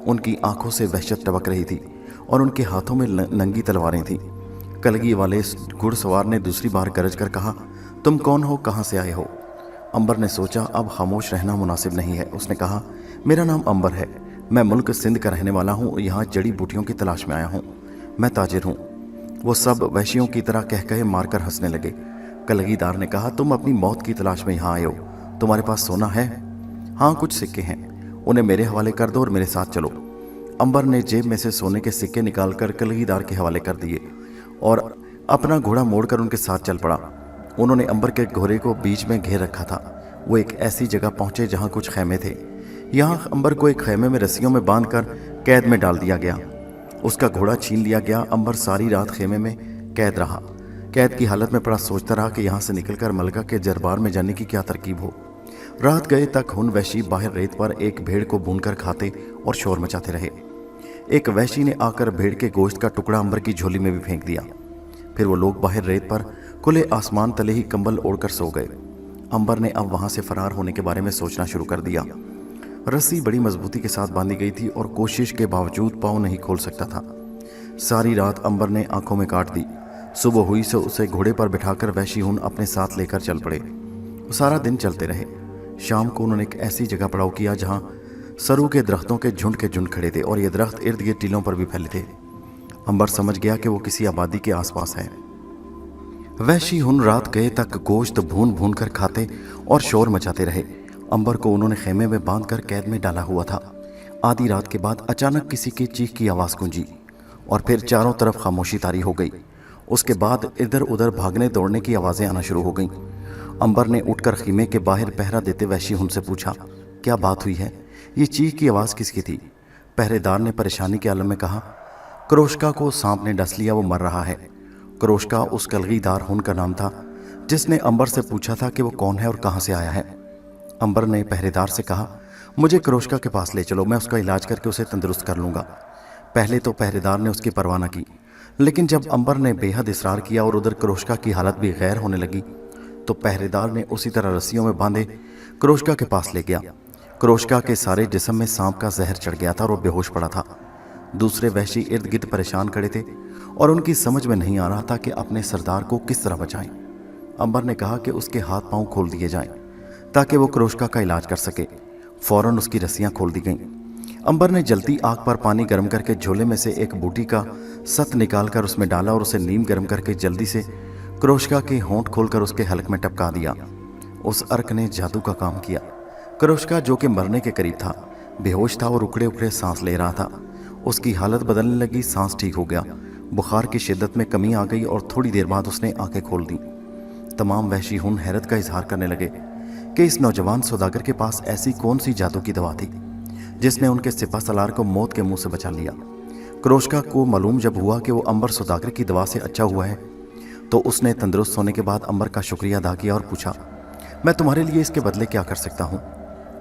उनकी आंखों से वहशत टपक रही थी और उनके हाथों में नंगी तलवारें थीं। कलगी वाले घुड़सवार ने दूसरी बार गरज कर कहा, तुम कौन हो, कहाँ से आए हो? अंबर ने सोचा अब खामोश रहना मुनासिब नहीं है। उसने कहा, मेरा नाम अंबर है, मैं मुल्क सिंध का रहने वाला हूँ। यहाँ जड़ी बूटियों की तलाश में आया हूँ, मैं ताजिर हूँ। वो सब वहशियों की तरह कह कहे मारकर हंसने लगे। कलगीदार ने कहा, तुम अपनी मौत की तलाश में यहाँ आए हो, तुम्हारे पास सोना है? हाँ, कुछ सिक्के हैं, उन्हें मेरे हवाले कर दो और मेरे साथ चलो। अंबर ने जेब में से सोने के सिक्के निकालकर कलगीदार के हवाले कर दिए और अपना घोड़ा मोड़कर उनके साथ चल पड़ा। उन्होंने अंबर के घोड़े को बीच में घेर रखा था। वो एक ऐसी जगह पहुंचे जहां कुछ खैमे थे। यहाँ अंबर को एक खैमे में रस्सियों में बांधकर कैद में डाल दिया गया। उसका घोड़ा छीन लिया गया। अंबर सारी रात खेमे में कैद रहा। कैद की हालत में बड़ा सोचता रहा कि यहाँ से निकलकर मलका के दरबार में जाने की क्या तरकीब हो। रात गए तक हुन वहशी बाहर रेत पर एक भेड़ को भूनकर खाते और शोर मचाते रहे। एक वहशी ने आकर भेड़ के गोश्त का टुकड़ा अंबर की झोली में भी फेंक दिया। फिर वो लोग बाहर रेत पर खुले आसमान तले ही कंबल ओढ़कर सो गए। अंबर ने अब वहां से फरार होने के बारे में सोचना शुरू कर दिया। रस्सी बड़ी मजबूती के साथ बांधी गई थी और कोशिश के बावजूद पाँव नहीं खोल सकता था। सारी रात अंबर ने आंखों में काट दी। सुबह हुई से उसे घोड़े पर बिठाकर वहशी हुन अपने साथ लेकर चल पड़े। वो सारा दिन चलते रहे। शाम को उन्होंने एक ऐसी जगह पड़ाव किया जहां सरू के दरख्तों के झुंड खड़े थे और ये दरख्त इर्द गिर्द टीलों पर भी फैले थे। अंबर समझ गया कि वो किसी आबादी के आसपास है। वहशी हुन रात गए तक गोश्त भून भून कर खाते और शोर मचाते रहे। अंबर को उन्होंने खेमे में बांधकर कैद में डाला हुआ था। आधी रात के बाद अचानक किसी की चीख की आवाज़ गूंजी और फिर चारों तरफ खामोशी तारी हो गई। उसके बाद इधर उधर भागने दौड़ने की आवाज़ें आना शुरू हो गईं। अंबर ने उठकर खीमे के बाहर पहरा देते वहशी हुन से पूछा, क्या बात हुई है? ये चीख की आवाज़ किसकी थी? पहरेदार ने परेशानी के आलम में कहा, क्रोशका को सांप ने डस लिया, वो मर रहा है। क्रोशका उस कलगीदार हुन का नाम था जिसने अंबर से पूछा था कि वो कौन है और कहाँ से आया है। अंबर ने पहरेदार से कहा, मुझे क्रोशका के पास ले चलो, मैं उसका इलाज करके उसे तंदुरुस्त कर लूँगा। पहले तो पहरेदार ने उसकी परवाह न की, लेकिन जब अंबर ने बेहद इसरार किया और उधर क्रोशका की हालत भी गैर होने लगी तो पहरेदार ने उसी तरह रस्सियों में बांधे क्रोशका के पास ले गया। क्रोशका के सारे जिस्म में सांप का जहर चढ़ गया था और वो बेहोश पड़ा था। दूसरे वहशी इर्द गिर्द परेशान खड़े थे और उनकी समझ में नहीं आ रहा था कि अपने सरदार को किस तरह बचाएं। अंबर ने कहा कि उसके हाथ पांव खोल दिए जाएं ताकि वो क्रोशका का इलाज कर सके। फौरन उसकी रस्सियां खोल दी गईं। अंबर ने जलती आग पर पानी गर्म करके झोले में से एक बूटी का सत निकालकर उसमें डाला और उसे नीम गर्म करके जल्दी से क्रोशका के होंठ खोलकर उसके हलक में टपका दिया। उस अर्क ने जादू का काम किया। क्रोशका, जो कि मरने के करीब था, बेहोश था और उखड़े उखड़े सांस ले रहा था। उसकी हालत बदलने लगी, सांस ठीक हो गया, बुखार की शिद्दत में कमी आ गई और थोड़ी देर बाद उसने आंखें खोल दी। तमाम वहशी हुन हैरत का इजहार करने लगे कि इस नौजवान सौदागर के पास ऐसी कौन सी जादू की दवा थी जिसने उनके सिपा सलार को मौत के मुंह से बचा लिया। क्रोशका को मालूम जब हुआ कि वो अंबर सौदागर की दवा से अच्छा हुआ है तो उसने तंदुरुस्त होने के बाद अंबर का शुक्रिया अदा किया और पूछा, मैं तुम्हारे लिए इसके बदले क्या कर सकता हूँ?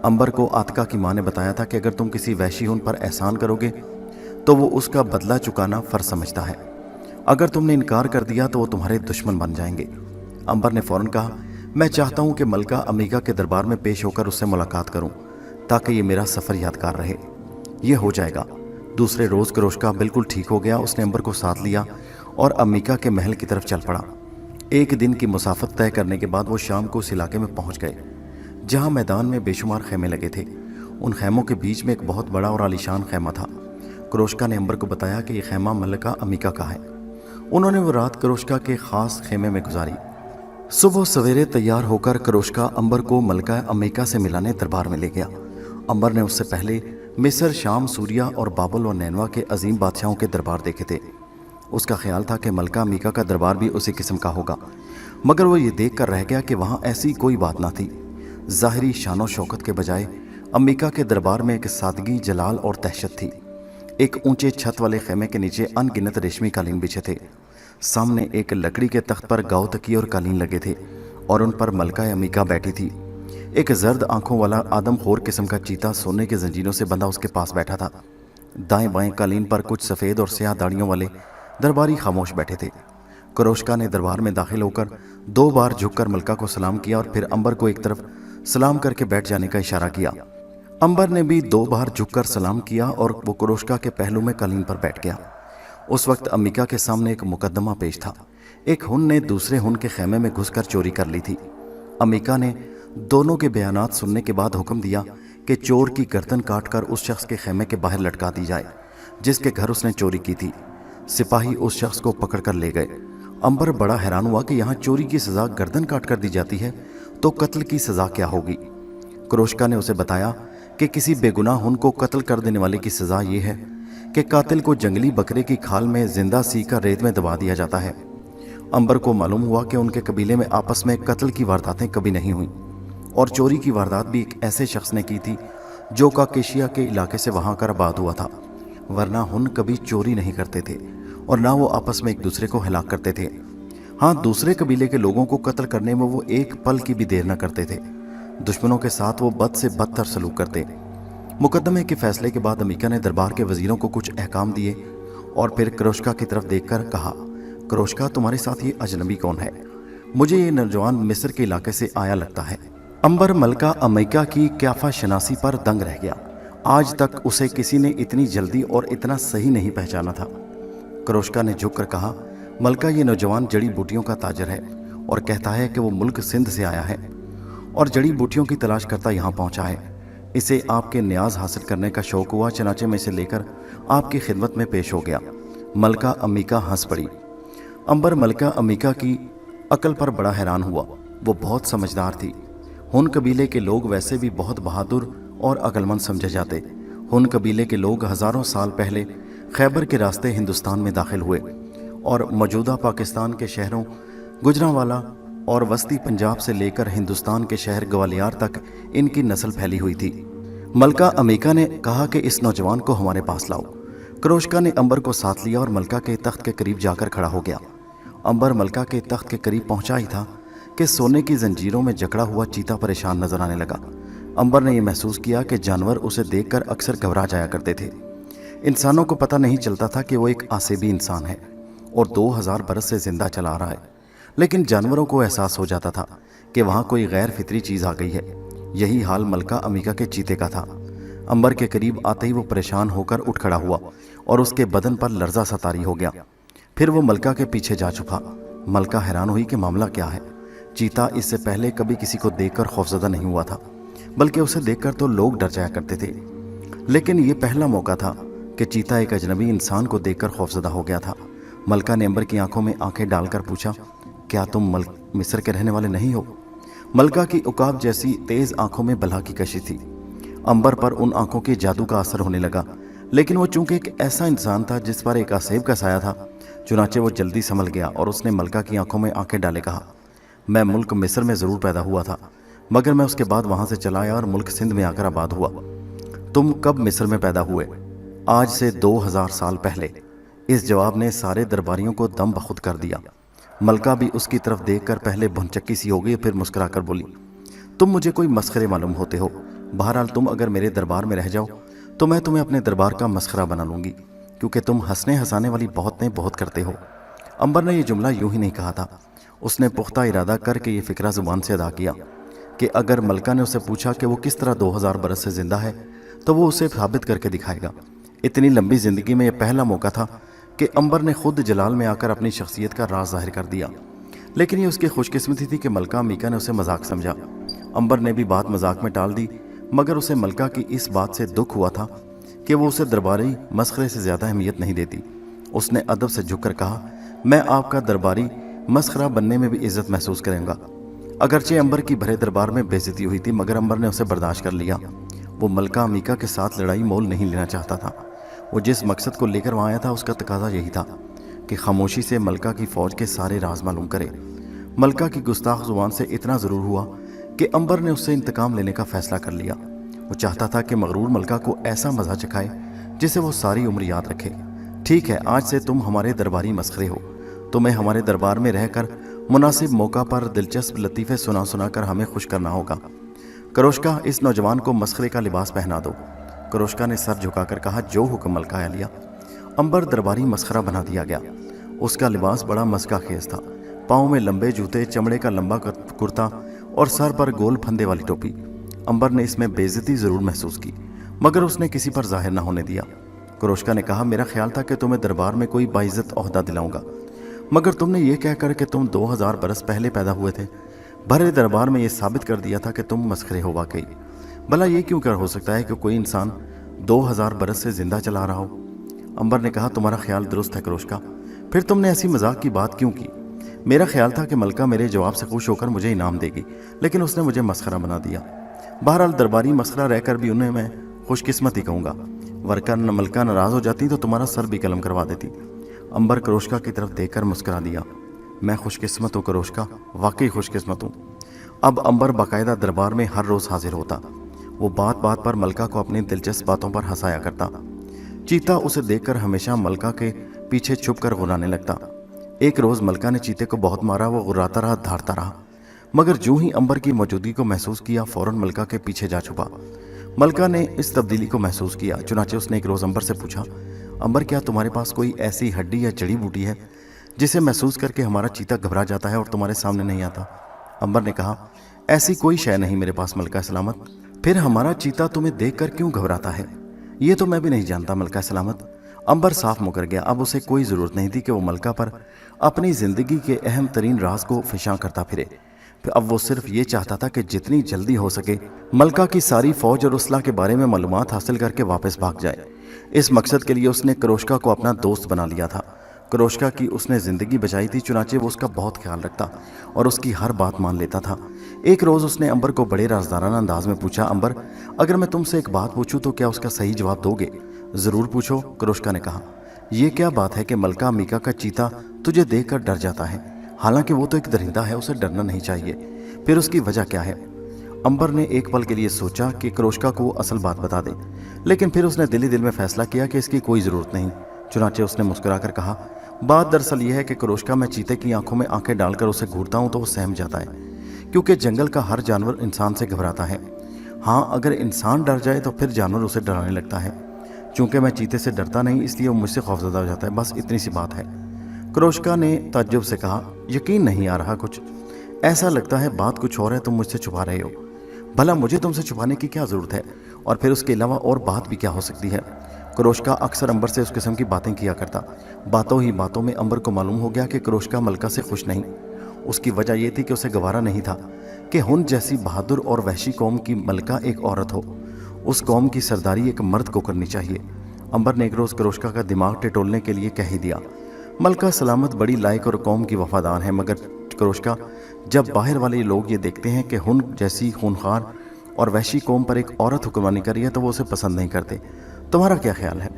अंबर को आतका की माँ ने बताया था कि अगर तुम किसी वहशी हुन पर एहसान करोगे तो वो उसका बदला चुकाना फर्ज समझता है। अगर तुमने इनकार कर दिया तो वो तुम्हारे दुश्मन बन जाएंगे। अंबर ने फौरन कहा, मैं चाहता हूँ कि मलका अम्मिका के दरबार में पेश होकर उससे मुलाकात करूँ ताकि ये मेरा सफ़र यादगार रहे। ये हो जाएगा। दूसरे रोज़ क्रोशका बिल्कुल ठीक हो गया। उसने अंबर को साथ लिया और अम्मिका के महल की तरफ चल पड़ा। एक दिन की मुसाफत तय करने के बाद वो शाम को उस इलाके में पहुंच गए जहां मैदान में बेशुमार खैमे लगे थे। उन खैमों के बीच में एक बहुत बड़ा और आलीशान खैमा था। क्रोशका ने अंबर को बताया कि यह खैमा मलका अम्मिका का है। انہوں نے وہ رات کروشکا کے خاص خیمے میں گزاری۔ صبح سویرے تیار ہو کر کروشکا امبر کو ملکہ امیکا سے ملانے دربار میں لے گیا۔ امبر نے اس سے پہلے مصر، شام، سوریا اور بابل اور نینوا کے عظیم بادشاہوں کے دربار دیکھے تھے۔ اس کا خیال تھا کہ ملکہ امیکا کا دربار بھی اسی قسم کا ہوگا، مگر وہ یہ دیکھ کر رہ گیا کہ وہاں ایسی کوئی بات نہ تھی۔ ظاہری شان و شوکت کے بجائے امیکا کے دربار میں ایک سادگی، جلال اور دہشت تھی۔ ایک اونچے چھت والے خیمے کے نیچے ان گنت ریشمی قالین بچھے تھے۔ سامنے ایک لکڑی کے تخت پر گاؤ تکیے اور قالین لگے تھے اور ان پر ملکہ امیکا بیٹھی تھی۔ ایک زرد آنکھوں والا آدم خور قسم کا چیتا سونے کے زنجیروں سے بندھا اس کے پاس بیٹھا تھا۔ دائیں بائیں قالین پر کچھ سفید اور سیاہ داڑھیوں والے درباری خاموش بیٹھے تھے۔ کروشکا نے دربار میں داخل ہو کر 2 بار جھک کر ملکہ کو سلام کیا اور پھر امبر کو ایک طرف سلام کر کے بیٹھ جانے کا اشارہ کیا۔ امبر نے بھی 2 بار جھک کر سلام کیا اور وہ کروشکا کے پہلو میں قالین پر بیٹھ گیا۔ اس وقت امیکا کے سامنے ایک مقدمہ پیش تھا۔ ایک ہن نے دوسرے ہن کے خیمے میں گھس کر چوری کر لی تھی۔ امیکا نے دونوں کے بیانات سننے کے بعد حکم دیا کہ چور کی گردن کاٹ کر اس شخص کے خیمے کے باہر لٹکا دی جائے جس کے گھر اس نے چوری کی تھی۔ سپاہی اس شخص کو پکڑ کر لے گئے۔ امبر بڑا حیران ہوا کہ یہاں چوری کی سزا گردن کاٹ کر دی جاتی ہے تو قتل کی سزا کیا ہوگی؟ کروشکا نے اسے بتایا کہ کسی بے گناہ ہن کو قتل کر دینے والے کی سزا یہ ہے کہ قاتل کو جنگلی بکرے کی کھال میں زندہ سی کر ریت میں دبا دیا جاتا ہے۔ امبر کو معلوم ہوا کہ ان کے قبیلے میں آپس میں قتل کی وارداتیں کبھی نہیں ہوئیں اور چوری کی واردات بھی ایک ایسے شخص نے کی تھی جو کاکیشیا کے علاقے سے وہاں کر آباد ہوا تھا، ورنہ ہن کبھی چوری نہیں کرتے تھے اور نہ وہ آپس میں ایک دوسرے کو ہلاک کرتے تھے۔ ہاں، دوسرے قبیلے کے لوگوں کو قتل کرنے میں وہ ایک پل کی بھی دیر نہ کرتے تھے۔ دشمنوں کے ساتھ وہ بد سے بدتر سلوک کرتے۔ مقدمے کے فیصلے کے بعد امیکا نے دربار کے وزیروں کو کچھ احکام دیے اور پھر کروشکا کی طرف دیکھ کر کہا، کروشکا، تمہارے ساتھ یہ اجنبی کون ہے؟ مجھے یہ نوجوان مصر کے علاقے سے آیا لگتا ہے۔ امبر ملکہ امیکا کی قیافہ شناسی پر دنگ رہ گیا۔ آج تک اسے کسی نے اتنی جلدی اور اتنا صحیح نہیں پہچانا تھا۔ کروشکا نے جھک کر کہا، ملکہ، یہ نوجوان جڑی بوٹیوں کا تاجر ہے اور کہتا ہے کہ وہ ملک سندھ سے آیا ہے اور جڑی بوٹیوں کی تلاش کرتا یہاں پہنچا ہے۔ اسے آپ کے نیاز حاصل کرنے کا شوق ہوا، چنانچہ میں اسے لے کر آپ کی خدمت میں پیش ہو گیا۔ ملکہ امیکا ہنس پڑی۔ امبر ملکہ امیکا کی عقل پر بڑا حیران ہوا۔ وہ بہت سمجھدار تھی۔ ہن قبیلے کے لوگ ویسے بھی بہت بہادر اور عقل مند سمجھے جاتے۔ ہن قبیلے کے لوگ ہزاروں سال پہلے خیبر کے راستے ہندوستان میں داخل ہوئے اور موجودہ پاکستان کے شہروں گجرانوالا اور وسطی پنجاب سے لے کر ہندوستان کے شہر گوالیار تک ان کی نسل پھیلی ہوئی تھی۔ ملکہ امیکا نے کہا کہ اس نوجوان کو ہمارے پاس لاؤ۔ کروشکا نے امبر کو ساتھ لیا اور ملکہ کے تخت کے قریب جا کر کھڑا ہو گیا۔ امبر ملکہ کے تخت کے قریب پہنچا ہی تھا کہ سونے کی زنجیروں میں جکڑا ہوا چیتا پریشان نظر آنے لگا۔ امبر نے یہ محسوس کیا کہ جانور اسے دیکھ کر اکثر گھبرا جایا کرتے تھے۔ انسانوں کو پتہ نہیں چلتا تھا کہ وہ ایک آسیبی انسان ہے اور 2000 برس سے زندہ چلا آ رہا ہے، لیکن جانوروں کو احساس ہو جاتا تھا کہ وہاں کوئی غیر فطری چیز آ گئی ہے۔ یہی حال ملکہ امیکا کے چیتے کا تھا۔ امبر کے قریب آتے ہی وہ پریشان ہو کر اٹھ کھڑا ہوا اور اس کے بدن پر لرزہ سا طاری ہو گیا۔ پھر وہ ملکہ کے پیچھے جا چھپا۔ ملکہ حیران ہوئی کہ معاملہ کیا ہے۔ چیتا اس سے پہلے کبھی کسی کو دیکھ کر خوفزدہ نہیں ہوا تھا، بلکہ اسے دیکھ کر تو لوگ ڈر جایا کرتے تھے، لیکن یہ پہلا موقع تھا کہ چیتا ایک اجنبی انسان کو دیکھ کر خوفزدہ ہو گیا تھا۔ ملکہ نے امبر کی آنکھوں میں آنکھیں ڈال کر پوچھا، کیا تم مصر کے رہنے والے نہیں ہو؟ ملکہ کی عقاب جیسی تیز آنکھوں میں بلا کی کشش تھی۔ امبر پر ان آنکھوں کے جادو کا اثر ہونے لگا، لیکن وہ چونکہ ایک ایسا انسان تھا جس پر ایک آسیب کا سایہ تھا، چنانچہ وہ جلدی سنبھل گیا اور اس نے ملکہ کی آنکھوں میں آنکھیں ڈالے کہا، میں ملک مصر میں ضرور پیدا ہوا تھا، مگر میں اس کے بعد وہاں سے چلا آیا اور ملک سندھ میں آ کر آباد ہوا۔ تم کب مصر میں پیدا ہوئے؟ آج سے 2000 سال پہلے۔ اس جواب نے سارے درباریوں کو دم بخود کر دیا۔ ملکہ بھی اس کی طرف دیکھ کر پہلے بھنچکی سی ہو گئی، پھر مسکرا کر بولی، تم مجھے کوئی مسخرے معلوم ہوتے ہو۔ بہرحال تم اگر میرے دربار میں رہ جاؤ تو میں تمہیں اپنے دربار کا مسخرہ بنا لوں گی، کیونکہ تم ہنسنے ہنسانے والی بہت کرتے ہو۔ امبر نے یہ جملہ یوں ہی نہیں کہا تھا۔ اس نے پختہ ارادہ کر کے یہ فکرہ زبان سے ادا کیا کہ اگر ملکہ نے اسے پوچھا کہ وہ کس طرح 2000 برس سے زندہ ہے تو وہ اسے ثابت کر کے دکھائے گا۔ اتنی لمبی زندگی میں یہ پہلا موقع تھا کہ امبر نے خود جلال میں آ کر اپنی شخصیت کا راز ظاہر کر دیا، لیکن یہ اس کی خوش قسمتی تھی کہ ملکہ امیکا نے اسے مذاق سمجھا۔ امبر نے بھی بات مذاق میں ٹال دی، مگر اسے ملکہ کی اس بات سے دکھ ہوا تھا کہ وہ اسے درباری مسخرے سے زیادہ اہمیت نہیں دیتی۔ اس نے ادب سے جھک کر کہا، मैं आपका दरबारी मस्खरा बनने में भी इज्जत महसूस करूंगा। अगरचे अंबर की भरे दरबार में बेइज्जती हुई थी, मगर अंबर ने उसे बर्दाश्त कर लिया। वो मलका अम्मिका के साथ लड़ाई मोल नहीं लेना चाहता था। वो जिस मकसद को लेकर वहाँ आया था उसका तकाजा यही था कि खामोशी से मलका की फ़ौज के सारे राज मालूम करे। मलका की गुस्ताख जुबान से इतना ज़रूर हुआ कि अंबर ने उससे इंतकाम लेने का फ़ैसला कर लिया। वो चाहता था कि मगरूर मलका को ऐसा मज़ा चखाए जिसे वो सारी उम्र याद रखे। ठीक है, आज से तुम हमारे दरबारी मस्खरे हो। तुम्हें हमारे दरबार में रहकर मुनासिब मौका पर दिलचस्प लतीफ़े सुना सुना कर हमें खुश करना होगा। करोशका, इस नौजवान को मस्खरे का लिबास पहना दो। करोशका ने सर झुकाकर कहा, जो हुक्म मलका आलिया। अंबर दरबारी मस्खरा बना दिया गया। उसका लिबास बड़ा मस्का खेज था। पाँव में लंबे जूते, चमड़े का लंबा कुर्ता और सर पर गोल फंदे वाली टोपी। अंबर ने इसमें बेइज्जती ज़रूर महसूस की, मगर उसने किसी पर जाहिर न होने दिया। करोशका ने कहा, मेरा ख्याल था कि तुम्हें दरबार में कोई बाइज्जत ओहदा दिलाऊंगा, मगर तुमने ये कहकर कि तुम 2000 बरस पहले पैदा हुए थे, भरे दरबार में ये साबित कर दिया था कि तुम मस्खरे हो वाकई। भला ये क्यों कर हो सकता है कि कोई इंसान 2000 बरस से जिंदा चला रहा हो? अंबर ने कहा, तुम्हारा ख्याल दुरुस्त है करोशका, फिर तुमने ऐसी मजाक की बात क्यों की? मेरा ख्याल था कि मलका मेरे जवाब से खुश होकर मुझे इनाम देगी, लेकिन उसने मुझे मस्खरा बना दिया। बहरहाल दरबारी मस्खरा रहकर भी उन्हें मैं खुशकिस्मत ही कहूँगा, वरना मलका नाराज़ हो जाती तो तुम्हारा सर भी कलम करवा देती। अंबर करोशका की तरफ देखकर मुस्कुरा दिया। मैं खुशकिस्मत हूँ करोशका, वाकई खुशकिस्मत हूँ। अब अंबर बाकायदा दरबार में हर रोज़ हाजिर होता। वो बात बात पर मलका को अपनी दिलचस्प बातों पर हंसाया करता। चीता उसे देखकर हमेशा मलका के पीछे छुप कर गुर्राने लगता। एक रोज़ मलका ने चीते को बहुत मारा। वो गुर्राता रहा, धारता रहा, मगर जो ही अंबर की मौजूदगी को महसूस किया फौरन मलका के पीछे जा छुपा। मलका ने इस तब्दीली को महसूस किया, चुनाचे उसने एक रोज़ अंबर से पूछा, अंबर, क्या तुम्हारे पास कोई ऐसी हड्डी या जड़ी बूटी है जिसे महसूस करके हमारा चीता घबरा जाता है और तुम्हारे सामने नहीं आता? अंबर ने कहा, ऐसी कोई शय नहीं मेरे पास मलका सलामत। फिर हमारा चीता तुम्हें देखकर क्यों घबराता है, ये तो मैं भी नहीं जानता मलका सलामत। अंबर साफ मुकर गया। अब उसे कोई ज़रूरत नहीं थी कि वो मलका पर अपनी ज़िंदगी के अहम तरीन राज को फिशां करता फिरे। अब वो सिर्फ ये चाहता था कि जितनी जल्दी हो सके मलका की सारी फौज और उसला के बारे में मालूमात हासिल करके वापस भाग जाए। इस मकसद के लिए उसने करोशका को अपना दोस्त बना लिया था। करोशका की उसने ज़िंदगी बचाई थी, चुनाचे वो उसका बहुत ख्याल रखता और उसकी हर बात मान लेता था। एक रोज़ उसने अंबर को बड़े राजदाराना अंदाज में पूछा, अंबर, अगर मैं तुमसे एक बात पूछूं तो क्या उसका सही जवाब दोगे? ज़रूर पूछो, करोशका ने कहा। यह क्या बात है कि मलका अम्मिका का चीता तुझे देखकर डर जाता है? हालांकि वो तो एक दरिंदा है, उसे डरना नहीं चाहिए। फिर उसकी वजह क्या है? अंबर ने एक पल के लिए सोचा कि करोशका को असल बात बता दे, लेकिन फिर उसने दिल ही दिल में फैसला किया कि इसकी कोई ज़रूरत नहीं। चुनाचे उसने मुस्कुराकर कहा, बात दरअसल यह है कि करोशका, मैं चीते की आंखों में आंखें डालकर उसे घूरता हूँ तो वो सहम जाता है, क्योंकि जंगल का हर जानवर इंसान से घबराता है। हाँ, अगर इंसान डर जाए तो फिर जानवर उसे डराने लगता है। चूँकि मैं चीते से डरता नहीं, इसलिए वो मुझसे खौफजदा हो जाता है, बस इतनी सी बात है। करोशका ने ताज्जुब से कहा, यकीन नहीं आ रहा, कुछ ऐसा लगता है बात कुछ और है, तुम मुझसे छुपा रहे हो। भला मुझे तुमसे छुपाने की क्या ज़रूरत है, और फिर उसके अलावा और बात भी क्या हो सकती है? करोशका अक्सर अंबर से उस किस्म की बातें किया करता। बातों ही बातों में अंबर को मालूम हो गया कि करोशका मलका से खुश नहीं। उसकी वजह यह थी कि उसे गवारा नहीं था कि हुन जैसी बहादुर और वहशी कौम की मलका एक औरत हो। उस कौम की सरदारी एक मर्द को करनी चाहिए। अंबर ने एक रोज़ करोशका का दिमाग टिटोलने के लिए कह ही दिया, मलका सलामत बड़ी लायक और कौम की वफादार है, मगर करोशका, जब बाहर वाले लोग ये देखते हैं कि हुन जैसी खूनखार और वहशी कौम पर एक औरत हुक्मरानी कर रही है तो वो उसे पसंद नहीं करते। तुम्हारा क्या ख्याल है?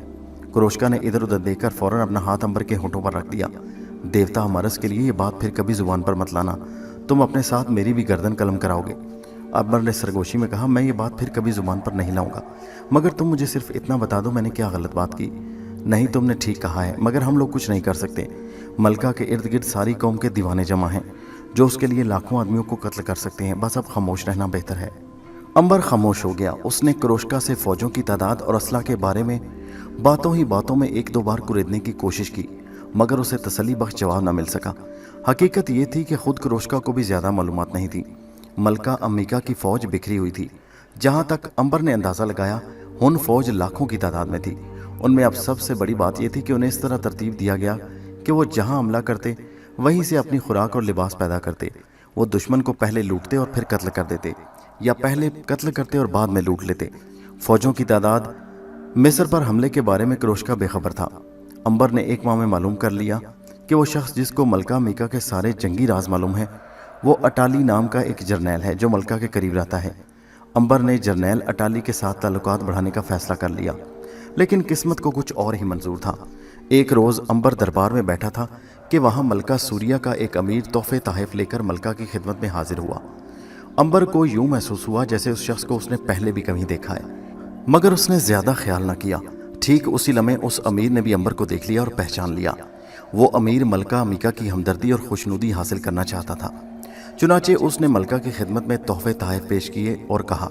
करोशका ने इधर उधर देखकर फौरन अपना हाथ अंबर के होठों पर रख दिया। देवता हमारस के लिए ये बात फिर कभी जुबान पर मत लाना, तुम अपने साथ मेरी भी गर्दन कलम कराओगे। अंबर ने सरगोशी में कहा, मैं ये बात फिर कभी जुबान पर नहीं लाऊंगा, मगर तुम मुझे सिर्फ इतना बता दो मैंने क्या गलत बात की। नहीं, तुमने ठीक कहा है, मगर हम लोग कुछ नहीं कर सकते। मलका के इर्द गिर्द सारी कौम के दीवाने जमा हैं जो उसके लिए लाखों आदमियों को कत्ल कर सकते हैं। बस अब खामोश रहना बेहतर है। अंबर खामोश हो गया। उसने करोशका से फौजों की तादाद और असला के बारे में बातों ही बातों में एक दो बार कुरेदने की कोशिश की, मगर उसे तसल्ली बख्श जवाब न मिल सका। हकीकत ये थी कि खुद करोशका को भी ज़्यादा मालूमात नहीं थी। मलका अम्मिका की फ़ौज बिखरी हुई थी। जहाँ तक अंबर ने अंदाज़ा लगाया, हुन फ़ौज लाखों की तादाद में थी। उनमें अब सबसे बड़ी बात यह थी कि उन्हें इस तरह तरतीब दिया गया कि वो जहाँ हमला करते वहीं से अपनी खुराक और लिबास पैदा करते। वो दुश्मन को पहले लूटते और फिर कत्ल कर देते, या पहले कत्ल करते और बाद में लूट लेते। फौजों की तादाद, मिस्र पर हमले के बारे में करोशका बेखबर था। अंबर ने एक माह में मालूम कर लिया कि वो शख्स जिसको मलका मीका के सारे जंगी राज मालूम है वो अटाली नाम का एक जर्नैल है जो मलका के करीब रहता है। अंबर ने जर्नैल अटाली के साथ ताल्लुकात बढ़ाने का फैसला कर लिया, लेकिन किस्मत को कुछ और ही मंजूर था। एक रोज़ अंबर दरबार में बैठा था कि वहाँ मलका सूरिया का एक अमीर तोहफे तहफ़ लेकर मलका की खिदमत में हाजिर हुआ। अंबर को यूं महसूस हुआ जैसे उस शख्स को उसने पहले भी कहीं देखा है, मगर उसने ज़्यादा ख्याल न किया। ठीक उसी लम्हे उस अमीर ने भी अंबर को देख लिया और पहचान लिया। वो अमीर मलका मीका की हमदर्दी और खुशनुदी हासिल करना चाहता था। चुनाचे उसने मलका की खिदमत में तोहफे तहफ़ पेश किए और कहा,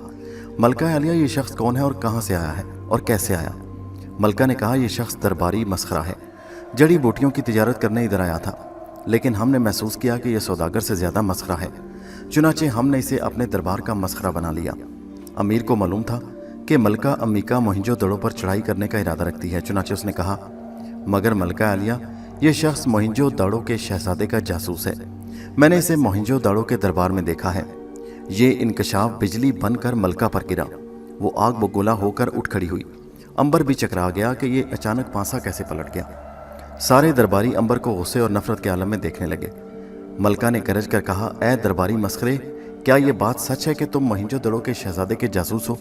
मलका आलिया, ये शख्स कौन है और कहाँ से आया है और कैसे आया? मलका ने कहा, यह शख्स दरबारी मसखरा है, जड़ी बूटियों की तिजारत करने इधर आया था, लेकिन हमने महसूस किया कि यह सौदागर से ज़्यादा मसखरा है, चुनाचे हमने इसे अपने दरबार का मसखरा बना लिया। अमीर को मालूम था कि मलका अम्मिका मोहिंजो दड़ों पर चढ़ाई करने का इरादा रखती है। चुनाचे उसने कहा, मगर मलका आलिया, यह शख्स मोहिंजो दाड़ो के शहजादे का जासूस है। मैंने इसे मोहिंजो दाड़ो के दरबार में देखा है। ये इंकशाफ बिजली बनकर मलका पर गिरा। वो आग बगोला होकर उठ खड़ी हुई। अंबर भी चकरा गया कि ये अचानक पांसा कैसे पलट गया। सारे दरबारी अंबर को गुस्से और नफरत के आलम में देखने लगे। मलका ने गरज कर कहा, ऐ दरबारी मसखरे, क्या ये बात सच है कि तुम मोहिंजो दाड़ो के शहजादे के जासूस हो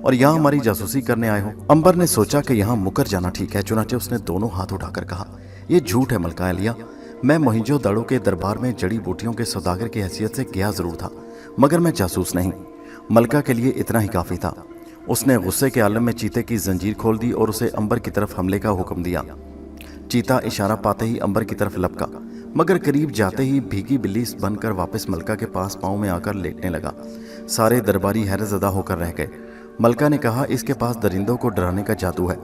और यहाँ हमारी जासूसी करने आए हो? अंबर ने सोचा कि यहाँ मुकर जाना ठीक है, चुनाचे उसने दोनों हाथ उठाकर कहा, यह झूठ है मलका आलिया। मैं मोहिंजो दाड़ो के दरबार में जड़ी बूटियों के सौदागर की हैसियत से गया जरूर था, मगर मैं जासूस नहीं। मलका के लिए इतना ही काफ़ी था। उसने गुस्से के आलम में चीते की जंजीर खोल दी और उसे अंबर की तरफ हमले का हुक्म दिया। चीता इशारा पाते ही अंबर की तरफ लपका, मगर करीब जाते ही भीगी बिल्ली बनकर वापस मलका के पास पाँव में आकर लेटने लगा। सारे दरबारी हैरतज़दा होकर रह गए। मलका ने कहा, इसके पास दरिंदों को डराने का जादू है,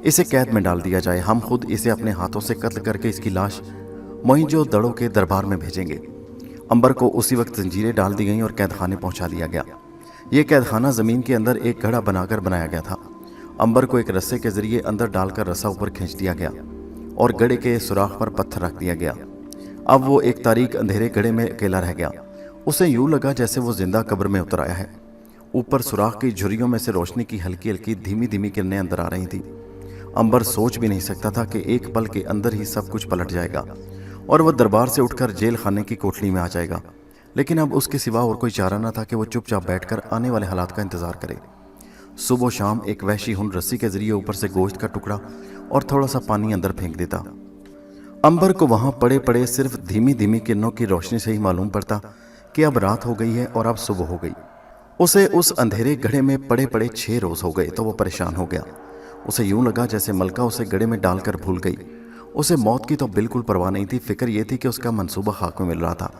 इसे कैद में डाल दिया जाए। हम खुद इसे अपने हाथों से कत्ल करके इसकी लाश मोहिंजो दाड़ो के दरबार में भेजेंगे। अंबर को उसी वक्त जंजीरें डाल दी गईं और कैद खाने पहुंचा दिया गया। यह कैद खाना ज़मीन के अंदर एक घड़ा बनाकर बनाया गया था। अंबर को एक रस्से के जरिए अंदर डालकर रस्सा ऊपर खींच दिया गया और गड़े के सुराख पर पत्थर रख दिया गया। अब वो एक तारीक अंधेरे गड़े में अकेला रह गया। उसे यूं लगा जैसे वो जिंदा कब्र में उतर आया है। ऊपर सुराख की झुर्रियों में से रोशनी की हल्की हल्की धीमी धीमी किरणें अंदर आ रही थी। अंबर सोच भी नहीं सकता था कि एक पल के अंदर ही सब कुछ पलट जाएगा और वह दरबार से उठकर जेल खाने की कोठरी में आ जाएगा। लेकिन अब उसके सिवा और कोई चारा न था कि वो चुपचाप बैठकर आने वाले हालात का इंतजार करे। सुबह शाम एक वहशी हुन रस्सी के जरिए ऊपर से गोश्त का टुकड़ा और थोड़ा सा पानी अंदर फेंक देता। अंबर को वहां पड़े पड़े सिर्फ धीमी धीमी किरणों की रोशनी से ही मालूम पड़ता कि अब रात हो गई है और अब सुबह हो गई। उसे उस अंधेरे गड्ढे में पड़े पड़े 6 रोज हो गए तो वो परेशान हो गया। उसे यूं लगा जैसे मलका उसे गड्ढे में डालकर भूल गई। उसे मौत की तो बिल्कुल परवाह नहीं थी। फिक्र ये थी कि उसका मंसूबा खाक में मिल रहा था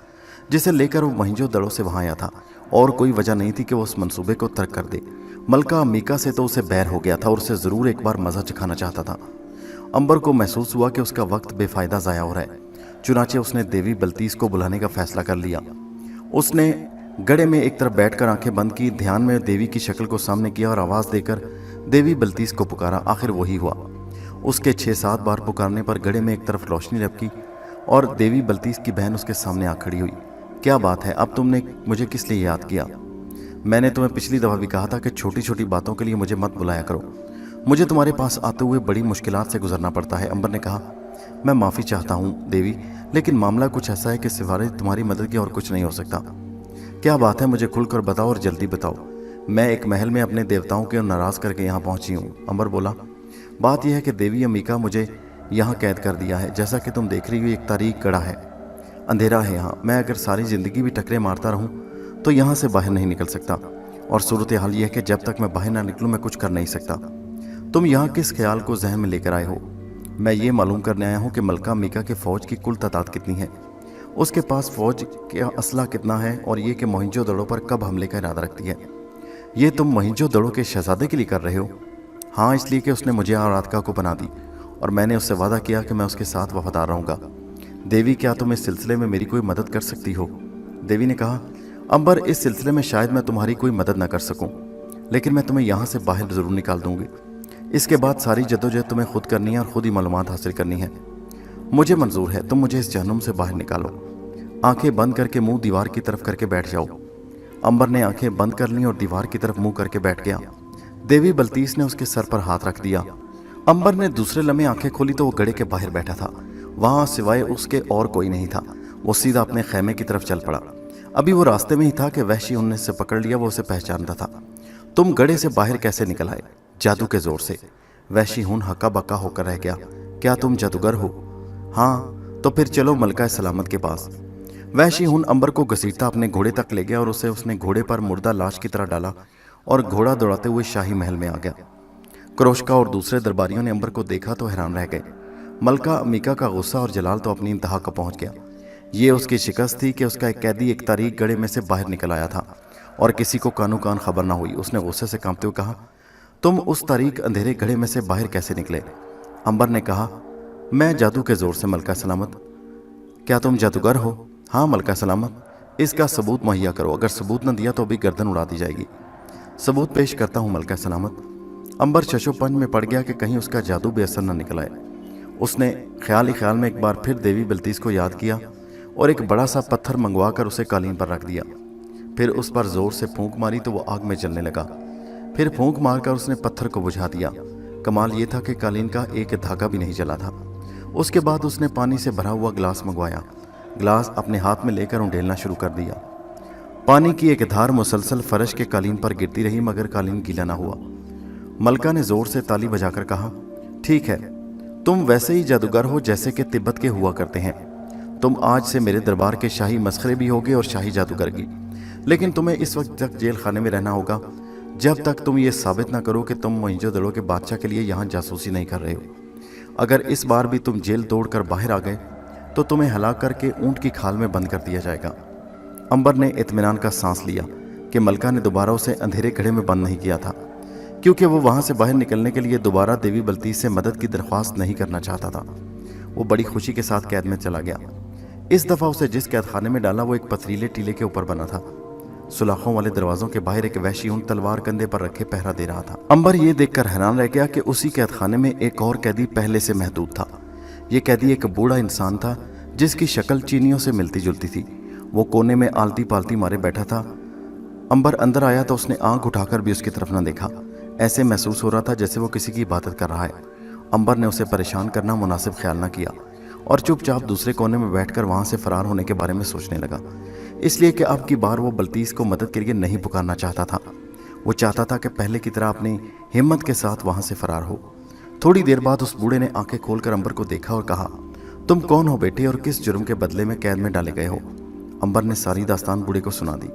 जिसे लेकर वो मोहिंजो दाड़ो से वहां आया था, और कोई वजह नहीं थी कि वो उस मंसूबे को तर्क कर दे। मलका मीका से तो उसे बैर हो गया था और उसे ज़रूर एक बार मज़ा चखाना चाहता था। अंबर को महसूस हुआ कि उसका वक्त बेफ़ायदा ज़ाया हो रहा है। चुनाचे उसने देवी बल्तीस को बुलाने का फैसला कर लिया। उसने गड्ढे में एक तरफ बैठकर आंखें बंद की, ध्यान में देवी की शक्ल को सामने किया और आवाज़ देकर देवी बल्तीस को पुकारा। आखिर वही हुआ। उसके 6-7 बार पुकारने पर गड्ढे में एक तरफ रोशनी लपकी और देवी बल्तीस की बहन उसके सामने आ खड़ी हुई। क्या बात है, अब तुमने मुझे किस लिए याद किया? मैंने तुम्हें पिछली दफ़ा भी कहा था कि छोटी छोटी बातों के लिए मुझे मत बुलाया करो। मुझे तुम्हारे पास आते हुए बड़ी मुश्किलात से गुजरना पड़ता है। अंबर ने कहा, मैं माफ़ी चाहता हूँ देवी, लेकिन मामला कुछ ऐसा है कि सिवाय तुम्हारी मदद के और कुछ नहीं हो सकता। क्या बात है, मुझे खुलकर बताओ और जल्दी बताओ। मैं एक महल में अपने देवताओं को नाराज़ करके यहाँ पहुँची हूँ। अंबर बोला, बात यह है कि देवी अम्मिका मुझे यहाँ कैद कर दिया है। जैसा कि तुम देख रही हो, एक तारीख गड़ा है, अंधेरा है यहाँ। मैं अगर सारी ज़िंदगी भी टकरे मारता रहूँ तो यहाँ से बाहर नहीं निकल सकता, और सूरत हाल यह है कि जब तक मैं बाहर ना निकलूँ मैं कुछ कर नहीं सकता। तुम यहाँ किस ख्याल को जहन में लेकर आए हो? मैं ये मालूम करने आया हूँ कि मलका अम्मिका के फ़ौज की कुल तादाद कितनी है, उसके पास फ़ौज का असला कितना है, और ये कि मोहिंजो दाड़ो पर कब हमले का इरादा रखती है। ये तुम मोहिंजो दाड़ो के शहजादे के लिए कर रहे हो? हाँ, इसलिए कि उसने मुझे आराधका को बना दी और मैंने उससे वादा किया कि मैं उसके साथ वफादार रहूँगा। देवी, क्या तुम इस सिलसिले में मेरी कोई मदद कर सकती हो? देवी ने कहा, अंबर, इस सिलसिले में शायद मैं तुम्हारी कोई मदद न कर सकूं, लेकिन मैं तुम्हें यहाँ से बाहर ज़रूर निकाल दूंगी। इसके बाद सारी जद्दोजहद तुम्हें खुद करनी है और ख़ुद ही मालूमात हासिल करनी है। मुझे मंजूर है, तुम मुझे इस जहन्नुम से बाहर निकालो। आंखें बंद करके मुंह दीवार की तरफ करके बैठ जाओ। अंबर ने आंखें बंद कर लीं और दीवार की तरफ मुंह करके बैठ गया। देवी बल्तीस ने उसके सर पर हाथ रख दिया। अंबर ने दूसरे लम्हे आंखें खोली तो वो गड्ढे के बाहर बैठा था। वहाँ सिवाय उसके और कोई नहीं था। वो सीधा अपने खैमे की तरफ चल पड़ा। अभी वो रास्ते में ही था कि वहशी उनने से पकड़ लिया। वो उसे पहचानता था। तुम गड्ढे से बाहर कैसे निकल आए? जादू के जोर से। वहशी हून हक्का बक्का होकर रह गया। क्या तुम जादूगर हो? हाँ। तो फिर चलो मलका सलामत के पास। वहशी हून अंबर को घसीटता अपने घोड़े तक ले गया और उसने घोड़े पर मुर्दा लाश की तरह डाला और घोड़ा दौड़ाते हुए शाही महल में आ गया। क्रोशका और दूसरे दरबारियों ने अंबर को देखा तो हैरान रह गए। मलका अमीका का गुस्सा और जलाल तो अपनी इंतहा का पहुंच गया। ये उसकी शिकस्त थी कि उसका एक कैदी एक तारीख गड्ढे में से बाहर निकल आया था और किसी को कानो कान खबर ना हुई। उसने गुस्से से कांपते हुए कहा, तुम उस तारीख अंधेरे गड्ढे में से बाहर कैसे निकले? अंबर ने कहा, मैं जादू के जोर से मलका सलामत। क्या तुम जादूगर हो? हाँ मलका सलामत। इसका सबूत मुहैया करो। अगर सबूत न दिया तो अभी गर्दन उड़ा दी जाएगी। सबूत पेश करता हूँ मलका सलामत। अंबर शशोपंज में पड़ गया कि कहीं उसका जादू बेअसर न निकल आए। उसने ख्याल ही ख्याल में एक बार फिर देवी बिल्तीस को याद किया और एक बड़ा सा पत्थर मंगवा कर उसे कालीन पर रख दिया। फिर उस पर जोर से फूंक मारी तो वो आग में जलने लगा। फिर फूंक मारकर उसने पत्थर को बुझा दिया। कमाल ये था कि कालीन का एक धागा भी नहीं जला था। उसके बाद उसने पानी से भरा हुआ गिलास मंगवाया। गिलास अपने हाथ में लेकर उंडेलना शुरू कर दिया। पानी की एक धार मुसलसल फर्श के कालीन पर गिरती रही मगर कालीन गीला ना हुआ। मलका ने जोर से ताली बजाकर कहा, ठीक है, तुम वैसे ही जादूगर हो जैसे कि तिब्बत के हुआ करते हैं। तुम आज से मेरे दरबार के शाही मस्खरे भी होगे और शाही जादूगर की। लेकिन तुम्हें इस वक्त तक जेल खाने में रहना होगा जब तक तुम ये साबित ना करो कि तुम मोहिंजोदड़ो के बादशाह के लिए यहाँ जासूसी नहीं कर रहे हो। अगर इस बार भी तुम जेल तोड़कर बाहर आ गए तो तुम्हें हलाक करके ऊंट की खाल में बंद कर दिया जाएगा। अंबर ने इत्मीनान का सांस लिया कि मलका ने दोबारा उसे अंधेरे गड्ढे में बंद नहीं किया था, क्योंकि वो वहाँ से बाहर निकलने के लिए दोबारा देवी बिल्तीस से मदद की दरख्वास्त नहीं करना चाहता था। वो बड़ी खुशी के साथ कैद में चला गया। इस दफ़ा उसे जिस कैद खाने में डाला वो एक पथरीले टीले के ऊपर बना था। सुलाखों वाले दरवाजों के बाहर एक वहशी ऊंट तलवार कंधे पर रखे पहरा दे रहा था। अंबर ये देखकर हैरान रह गया कि उसी कैद खाने में एक और कैदी पहले से महदूद था। ये कैदी एक बूढ़ा इंसान था जिसकी शक्ल चीनियों से मिलती जुलती थी। वो कोने में आलती पालती मारे बैठा था। अंबर अंदर आया तो उसने आंख उठाकर भी उसकी तरफ न देखा। ऐसे महसूस हो रहा था जैसे वो किसी की इबादत कर रहा है। अंबर ने उसे परेशान करना मुनासिब ख्याल न किया और चुपचाप दूसरे कोने में बैठकर वहां से फरार होने के बारे में सोचने लगा, इसलिए कि अब की बार वो बिल्तीस को मदद के लिए नहीं पुकारना चाहता था। वो चाहता था कि पहले की तरह अपनी हिम्मत के साथ वहां से फरार हो। थोड़ी देर बाद उस बूढ़े ने आंखें खोलकर अंबर को देखा और कहा, तुम कौन हो बेटे और किस जुर्म के बदले में कैद में डाले गए हो? अंबर ने सारी दास्तान बूढ़े को सुना दी।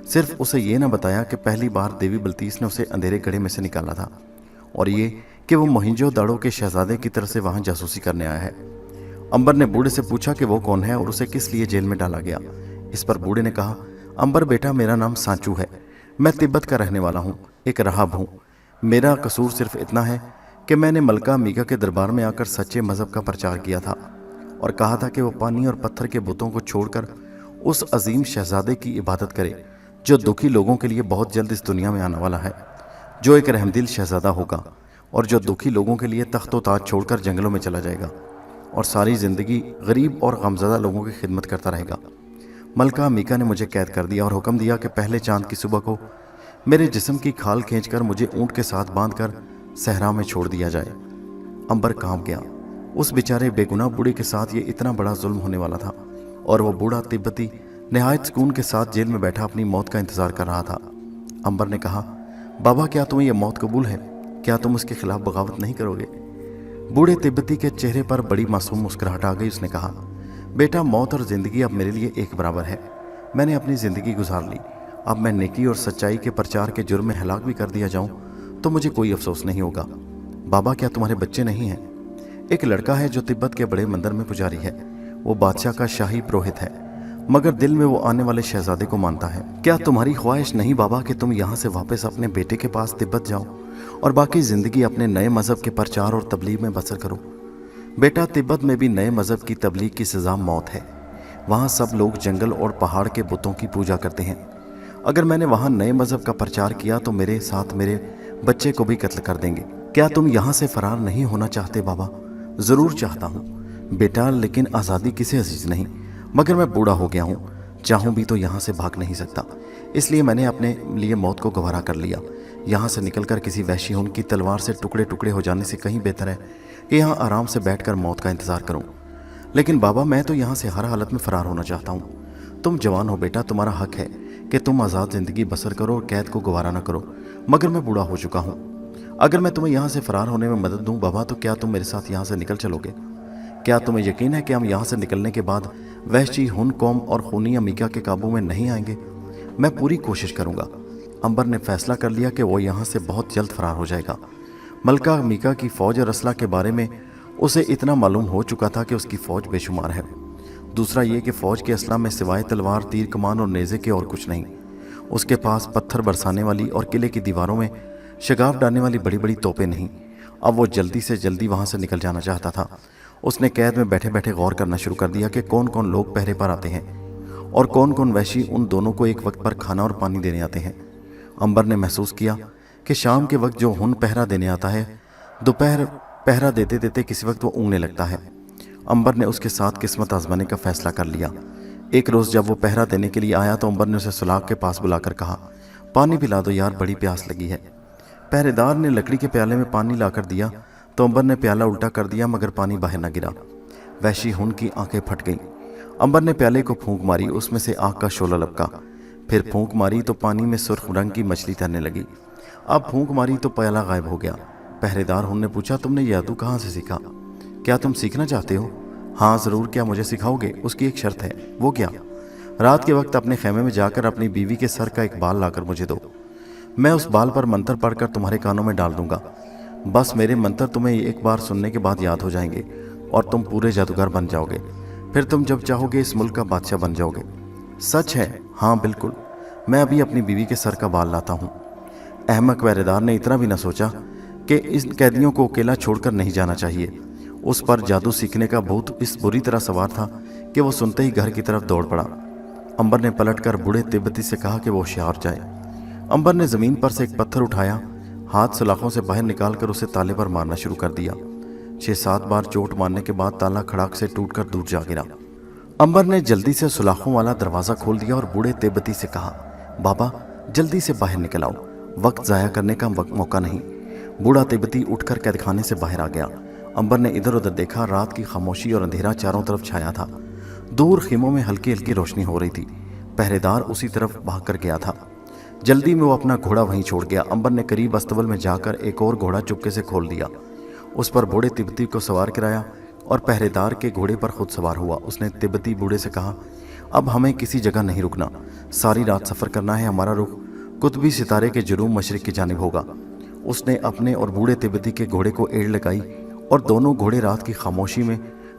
सिर्फ उसे ये न बताया कि पहली बार देवी बिल्तीस ने उसे अंधेरे गड्ढे में से निकाला था और ये कि वो मोहिंजोदड़ो के शहजादे की तरफ से वहां जासूसी करने आया है। अंबर ने बूढ़े से पूछा कि वो कौन है और उसे किस लिए जेल में डाला गया। इस पर बूढ़े ने कहा, अंबर बेटा, मेरा नाम सांचू है। मैं तिब्बत का रहने वाला हूँ, एक राहब हूँ। मेरा कसूर सिर्फ इतना है कि मैंने मलका मीका के दरबार में आकर सच्चे मज़हब का प्रचार किया था और कहा था कि वो पानी और पत्थर के बुतों को छोड़कर उस अजीम शहजादे की इबादत करे जो दुखी लोगों के लिए बहुत जल्द इस दुनिया में आने वाला है, जो एक रहमदिल शहजादा होगा और जो दुखी लोगों के लिए तख्त ताज छोड़कर जंगलों में चला जाएगा और सारी ज़िंदगी गरीब और गमज़दा लोगों की खिदमत करता रहेगा। मलका मीका ने मुझे कैद कर दिया और हुक्म दिया कि पहले चांद की सुबह को मेरे जिस्म की खाल खींचकर मुझे ऊँट के साथ बांधकर सहरा में छोड़ दिया जाए। अंबर कांप गया। उस बेचारे बेगुनाह बूढ़े के साथ ये इतना बड़ा जुल्म होने वाला था और वो बूढ़ा तिब्बती नहायत सुकून के साथ जेल में बैठा अपनी मौत का इंतजार कर रहा था। अंबर ने कहा, बाबा, क्या तुम्हें यह मौत कबूल है? क्या तुम उसके खिलाफ बगावत नहीं करोगे? बूढ़े तिब्बती के चेहरे पर बड़ी मासूम मुस्कुराहट आ गई। उसने कहा, बेटा, मौत और ज़िंदगी अब मेरे लिए एक बराबर है। मैंने अपनी ज़िंदगी गुजार ली। अब मैं नेकी और सच्चाई के प्रचार के जुर्म में हलाक भी कर दिया जाऊं तो मुझे कोई अफसोस नहीं होगा। बाबा, क्या तुम्हारे बच्चे नहीं हैं? एक लड़का है जो तिब्बत के बड़े मंदिर में पुजारी है। वो बादशाह का शाही पुरोहित है, मगर दिल में वो आने वाले शहजादे को मानता है। क्या तुम्हारी ख्वाहिश नहीं बाबा कि तुम यहाँ से वापस अपने बेटे के पास तिब्बत जाओ और बाकी ज़िंदगी अपने नए मज़हब के प्रचार और तबलीग में बसर करो? बेटा, तिब्बत में भी नए मज़हब की तबलीग की सज़ा मौत है। वहाँ सब लोग जंगल और पहाड़ के बुतों की पूजा करते हैं। अगर मैंने वहाँ नए मज़हब का प्रचार किया तो मेरे साथ मेरे बच्चे को भी कत्ल कर देंगे। क्या तुम यहाँ से फ़रार नहीं होना चाहते बाबा? ज़रूर चाहता हूँ बेटा, लेकिन आज़ादी किसे अजीज़ नहीं, मगर मैं बूढ़ा हो गया हूँ। चाहूँ भी तो यहाँ से भाग नहीं सकता, इसलिए मैंने अपने लिए मौत को गवारा कर लिया। यहाँ से निकलकर किसी वहशी ऊंट की तलवार से टुकड़े टुकड़े हो जाने से कहीं बेहतर है कि यहाँ आराम से बैठकर मौत का इंतज़ार करूँ। लेकिन बाबा मैं तो यहाँ से हर हालत में फरार होना चाहता हूँ। तुम जवान हो बेटा, तुम्हारा हक है कि तुम आज़ाद ज़िंदगी बसर करो और कैद को गवारा न करो, मगर मैं बूढ़ा हो चुका हूँ। अगर मैं तुम्हें यहाँ से फरार होने में मदद दूँ बाबा, तो क्या तुम मेरे साथ यहाँ से निकल चलोगे? क्या तुम्हें यकीन है कि हम यहाँ से निकलने के बाद वहशी हुन कौम और खूनी अमीका के काबू में नहीं आएंगे? मैं पूरी कोशिश करूँगा। अंबर ने फैसला कर लिया कि वो यहाँ से बहुत जल्द फरार हो जाएगा। मलका अमीका की फ़ौज और असला के बारे में उसे इतना मालूम हो चुका था कि उसकी फ़ौज बेशुमार है। दूसरा ये कि फ़ौज के असला में सिवाय तलवार, तीर कमान और नेज़े के और कुछ नहीं। उसके पास पत्थर बरसाने वाली और किले की दीवारों में शगाफ डालने वाली बड़ी बड़ी तोपें नहीं। अब वो जल्दी से जल्दी वहाँ से निकल जाना चाहता था। उसने कैद में बैठे बैठे गौर करना शुरू कर दिया कि कौन कौन लोग पहरे पर आते हैं और कौन कौन वहशी उन दोनों को एक वक्त पर खाना और पानी देने आते हैं। अंबर ने महसूस किया कि शाम के वक्त जो हुन पहरा देने आता है, दोपहर पहरा देते देते किसी वक्त वो ऊँगने लगता है। अंबर ने उसके साथ किस्मत आजमाने का फैसला कर लिया। एक रोज़ जब वो पहरा देने के लिए आया तो अंबर ने उसे सुलाख के पास बुलाकर कहा, पानी पिला दो यार, बड़ी प्यास लगी है। पहरेदार ने लकड़ी के प्याले में पानी लाकर दिया तो अंबर ने प्याला उल्टा कर दिया, मगर पानी बाहर न गिरा। वहशी हुन की आंखें फट गईं। अंबर ने प्याले को फूंक मारी, उसमें से आग का शोला लपका। फिर फूंक मारी तो पानी में सुर्ख रंग की मछली तैरने लगी। अब फूंक मारी तो प्याला गायब हो गया। पहरेदार हुन ने पूछा, तुमने यह जादू कहाँ से सीखा? क्या तुम सीखना चाहते हो? हाँ ज़रूर। क्या मुझे सिखाओगे? उसकी एक शर्त है। वो क्या? रात के वक्त अपने खेमे में जाकर अपनी बीवी के सर का एक बाल लाकर मुझे दो। मैं उस बाल पर मंत्र पढ़कर तुम्हारे कानों में डाल दूंगा। बस मेरे मंत्र तुम्हें एक बार सुनने के बाद याद हो जाएंगे और तुम पूरे जादूगर बन जाओगे। फिर तुम जब चाहोगे इस मुल्क का बादशाह बन जाओगे। सच है? हाँ बिल्कुल। मैं अभी अपनी बीवी के सर का बाल लाता हूँ। अहमक पहरेदार ने इतना भी न सोचा कि इस कैदियों को अकेला छोड़कर नहीं जाना चाहिए। उस पर जादू सीखने का भूत इस बुरी तरह सवार था कि वो सुनते ही घर की तरफ दौड़ पड़ा। अंबर ने पलटकर बूढ़े तिब्बती से कहा कि वो होशियार जाए। अंबर ने ज़मीन पर से एक पत्थर उठाया, हाथ सलाखों से बाहर निकालकर उसे ताले पर मारना शुरू कर दिया। 6-7 बार चोट मारने के बाद ताला खड़ाक से टूटकर दूर जा गिरा। अंबर ने जल्दी से सुलाखों वाला दरवाज़ा खोल दिया और बूढ़े तिब्बती से कहा, बाबा जल्दी से बाहर निकल आओ, वक्त ज़ाया करने का मौका नहीं। बूढ़ा तिब्बती उठकर कैदखाने से बाहर आ गया। अंबर ने इधर उधर देखा। रात की खामोशी और अंधेरा चारों तरफ छाया था। दूर खीमों में हल्की हल्की रोशनी हो रही थी। पहरेदार उसी तरफ भाग कर गया था। जल्दी में वो अपना घोड़ा वहीं छोड़ गया। अंबर ने करीब अस्तबल में जाकर एक और घोड़ा चुपके से खोल दिया। उस पर बूढ़े तिब्बती को सवार कराया और पहरेदार के घोड़े पर खुद सवार हुआ। उसने तिब्बती बूढ़े से कहा, अब हमें किसी जगह नहीं रुकना, सारी रात सफ़र करना है। हमारा रुख कुतबी सितारे के जुनूब मशरिक की जानिब होगा। उसने अपने और बूढ़े तिब्बती के घोड़े को एड़ लगाई और दोनों घोड़े रात की खामोशी में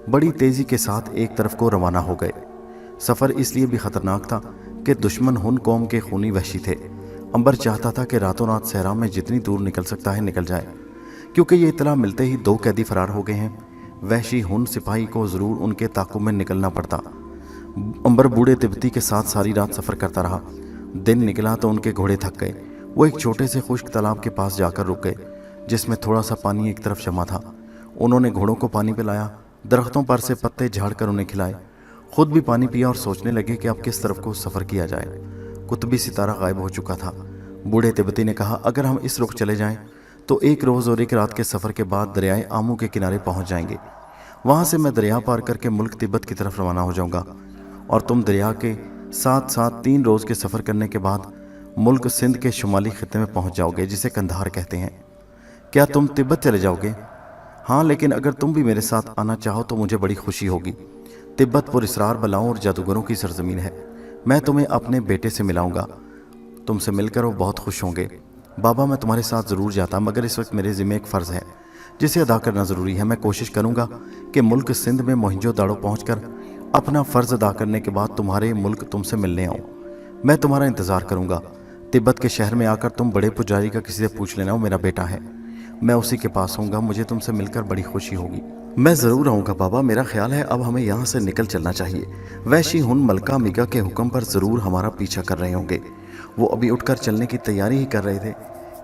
बड़ी तेज़ी के साथ एक तरफ को रवाना हो गए। सफ़र इसलिए भी ख़तरनाक था कि दुश्मन हुन कौम के खूनी वहशी थे। अंबर चाहता था कि रातों रात सहरा में जितनी दूर निकल सकता है निकल जाए, क्योंकि ये इतला मिलते ही 2 कैदी फरार हो गए हैं। वहशी हुन सिपाही को ज़रूर उनके ताक़ुब में निकलना पड़ता। अंबर बूढ़े तिब्बती के साथ सारी रात सफ़र करता रहा। दिन निकला तो उनके घोड़े थक गए। वो एक छोटे से खुश्क तालाब के पास जाकर रुक गए, जिसमें थोड़ा सा पानी एक तरफ जमा था। उन्होंने घोड़ों को पानी पिलाया, दरख्तों पर से पत्ते झाड़कर उन्हें खिलाए, खुद भी पानी पिया और सोचने लगे कि अब किस तरफ को सफ़र किया जाए। कुतबी सितारा गायब हो चुका था। बूढ़े तिब्बती ने कहा, अगर हम इस रुख चले जाएं तो 1 रोज़ और 1 रात के सफ़र के बाद दरियाए आमू के किनारे पहुंच जाएंगे। वहां से मैं दरिया पार करके मुल्क तिब्बत की तरफ रवाना हो जाऊंगा और तुम दरिया के साथ साथ 3 रोज़ के सफ़र करने के बाद मुल्क सिंध के शुमाली खित्ते में पहुंच जाओगे, जिसे कंधार कहते हैं। क्या तुम तिब्बत चले जाओगे? हाँ, लेकिन अगर तुम भी मेरे साथ आना चाहो तो मुझे बड़ी खुशी होगी। तिब्बत पुरस्रार बलाओं और जादूगरों की सरजमीन है। मैं तुम्हें अपने बेटे से मिलाऊंगा, तुमसे मिलकर वो बहुत खुश होंगे। बाबा मैं तुम्हारे साथ ज़रूर जाता, मगर इस वक्त मेरे ज़िम्मे एक फ़र्ज़ है जिसे अदा करना ज़रूरी है। मैं कोशिश करूँगा कि मुल्क सिंध में मोहनजो दाड़ो पहुँचकर अपना फ़र्ज़ अदा करने के बाद तुम्हारे मुल्क तुमसे मिलने आऊँ। मैं तुम्हारा इंतज़ार करूँगा। तिब्बत के शहर में आकर तुम बड़े पुजारी का किसी से पूछ लेना, वो मेरा बेटा है। मैं उसी के पास होऊंगा। मुझे तुमसे मिलकर बड़ी खुशी होगी। मैं ज़रूर आऊँगा बाबा। मेरा ख्याल है अब हमें यहाँ से निकल चलना चाहिए। वहशी हुन मलका अमीका के हुक्म पर ज़रूर हमारा पीछा कर रहे होंगे। वो अभी उठकर चलने की तैयारी ही कर रहे थे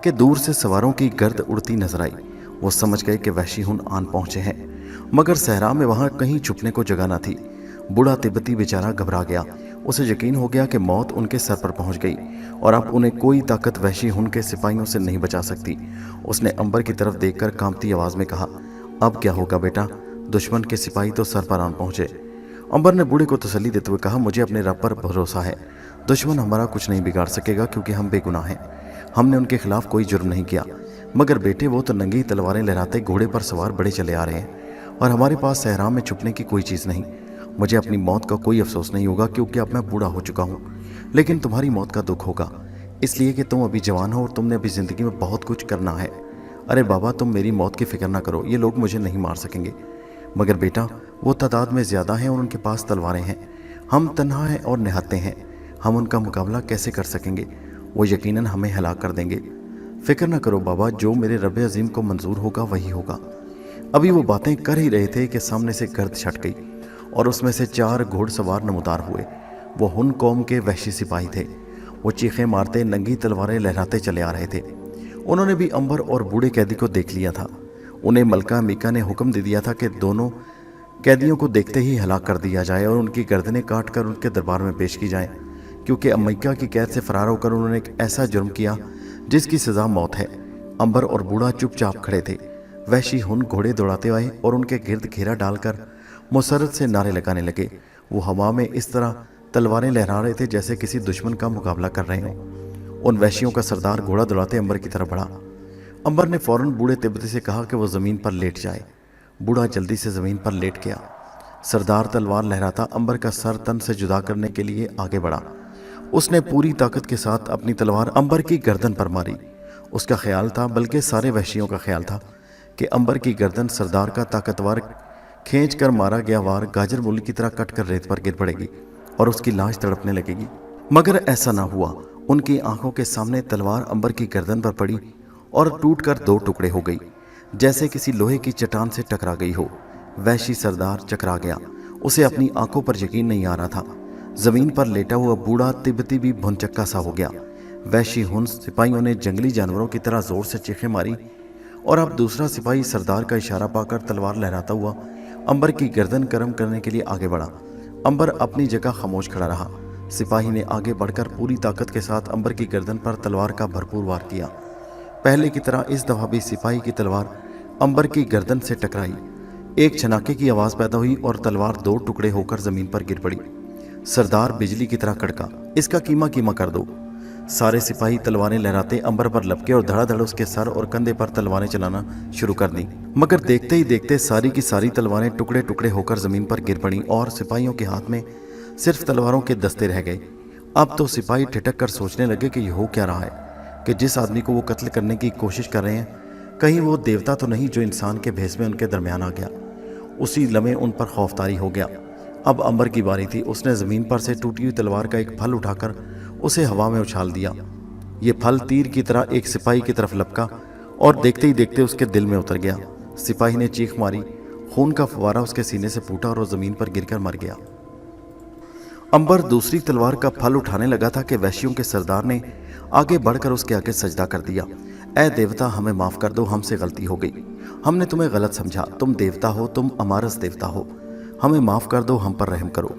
कि दूर से सवारों की गर्द उड़ती नजर आई। वो समझ गए कि वहशी हुन आन पहुँचे हैं, मगर सहरा में वहाँ कहीं छुपने को जगह न थी। बूढ़ा तिब्बती बेचारा घबरा गया। उसे यकीन हो गया कि मौत उनके सर पर पहुंच गई और अब उन्हें कोई ताकत वहशी हुन के सिपाहियों से नहीं बचा सकती। उसने अंबर की तरफ देखकर कांपती आवाज़ में कहा, अब क्या होगा बेटा? दुश्मन के सिपाही तो सर पर आन पहुंचे। अंबर ने बूढ़े को तसल्ली देते हुए कहा, मुझे अपने रब पर भरोसा है, दुश्मन हमारा कुछ नहीं बिगाड़ सकेगा क्योंकि हम बेगुनाह हैं। हमने उनके खिलाफ कोई जुर्म नहीं किया। मगर बेटे, वो तो नंगी तलवारें लहराते घोड़े पर सवार बड़े चले आ रहे हैं और हमारे पास सहरा में छुपने की कोई चीज़ नहीं। मुझे अपनी मौत का कोई अफसोस नहीं होगा क्योंकि अब मैं बूढ़ा हो चुका हूँ, लेकिन तुम्हारी मौत का दुख होगा, इसलिए कि तुम अभी जवान हो और तुमने अभी ज़िंदगी में बहुत कुछ करना है। अरे बाबा, तुम मेरी मौत की फिक्र ना करो, ये लोग मुझे नहीं मार सकेंगे। मगर बेटा, वो तादाद में ज़्यादा हैं और उनके पास तलवारें हैं। हम तन्हा हैं और निहत्ते हैं, हम उनका मुकाबला कैसे कर सकेंगे? वो यकीनन हमें हलाक कर देंगे। फिक्र न करो बाबा, जो मेरे रब अजीम को मंजूर होगा वही होगा। अभी वो बातें कर ही रहे थे कि सामने से गर्द छट गई और उसमें से 4 घोड़सवार नमूदार हुए। वो हुन कौम के वहशी सिपाही थे। वो चीखें मारते, नंगी तलवारें लहराते चले आ रहे थे। उन्होंने भी अंबर और बूढ़े कैदी को देख लिया था। उन्हें मलका मीका ने हुक्म दे दिया था कि दोनों कैदियों को देखते ही हलाक कर दिया जाए और उनकी गर्दनें काट कर उनके दरबार में पेश की जाएं, क्योंकि अमैका की कैद से फरार होकर उन्होंने एक ऐसा जुर्म किया जिसकी सज़ा मौत है। अंबर और बूढ़ा चुपचाप खड़े थे। वहशी हुन घोड़े दौड़ाते आए और उनके गिर्द घेरा डालकर मुसरत से नारे लगाने लगे। वो हवा में इस तरह तलवारें लहरा रहे थे जैसे किसी दुश्मन का मुकाबला कर रहे हों। उन वहशियों का सरदार घोड़ा दौड़ाते अंबर की तरफ बढ़ा। अंबर ने फौरन बूढ़े तिब्बती से कहा कि वो ज़मीन पर लेट जाए। बूढ़ा जल्दी से ज़मीन पर लेट गया। सरदार तलवार लहराता अंबर का सर तन से जुदा करने के लिए आगे बढ़ा। उसने पूरी ताकत के साथ अपनी तलवार अंबर की गर्दन पर मारी। उसका ख्याल था, बल्कि सारे वहशियों का ख्याल था, कि अंबर की गर्दन सरदार का ताकतवर खींच कर मारा गया वार गाजर मूली की तरह कट कर रेत पर गिर पड़ेगी और उसकी लाश तड़पने लगेगी। मगर ऐसा ना हुआ। उनकी आंखों के सामने तलवार अंबर की गर्दन पर पड़ी और टूटकर 2 टुकड़े हो गई, जैसे किसी लोहे की चट्टान से टकरा गई हो। वहशी सरदार चकरा गया। उसे अपनी आंखों पर यकीन नहीं आ रहा था। जमीन पर लेटा हुआ बूढ़ा तिब्बती भी भुनचक्का सा हो गया। वहशी हुन सिपाहियों ने जंगली जानवरों की तरह जोर से चीखें मारी और अब दूसरा सिपाही सरदार का इशारा पाकर तलवार लहराता हुआ अंबर की गर्दन करम करने के लिए आगे बढ़ा। अंबर अपनी जगह खामोश खड़ा रहा। सिपाही ने आगे बढ़कर पूरी ताकत के साथ अंबर की गर्दन पर तलवार का भरपूर वार किया। पहले की तरह इस दफा भी सिपाही की तलवार अंबर की गर्दन से टकराई। एक छनाके की आवाज़ पैदा हुई और तलवार 2 टुकड़े होकर ज़मीन पर गिर पड़ी। सरदार बिजली की तरह कड़का, इसका कीमा कीमा कर दो। सारे सिपाही तलवारें लहराते अंबर पर लपके और धड़ाधड़ उसके सर और कंधे पर तलवारें चलाना शुरू कर दी। मगर देखते ही देखते सारी की सारी तलवारें टुकड़े टुकड़े होकर ज़मीन पर गिर पड़ी और सिपाहियों के हाथ में सिर्फ तलवारों के दस्ते रह गए। अब तो सिपाही ठिठक कर सोचने लगे कि ये हो क्या रहा है, कि जिस आदमी को वो कत्ल करने की कोशिश कर रहे हैं, कहीं वो देवता तो नहीं जो इंसान के भेस में उनके दरमियान आ गया। उसी लम्हे उन पर खौफतारी हो गया। अब अंबर की बारी थी। उसने ज़मीन पर से टूटी हुई तलवार का एक फल उठाकर उसे हवा में उछाल दिया। ये फल तीर की तरह एक सिपाही की तरफ लपका और देखते ही देखते उसके दिल में उतर गया। सिपाही ने चीख मारी, खून का फवारा उसके सीने से फूटा और वो ज़मीन पर गिरकर मर गया। अंबर दूसरी तलवार का फल उठाने लगा था कि वहशियों के सरदार ने आगे बढ़कर उसके आगे सजदा कर दिया। ऐ देवता, हमें माफ़ कर दो, हमसे गलती हो गई, हमने तुम्हें गलत समझा। तुम देवता हो, तुम अमारस देवता हो, हमें माफ़ कर दो, हम पर रहम करो।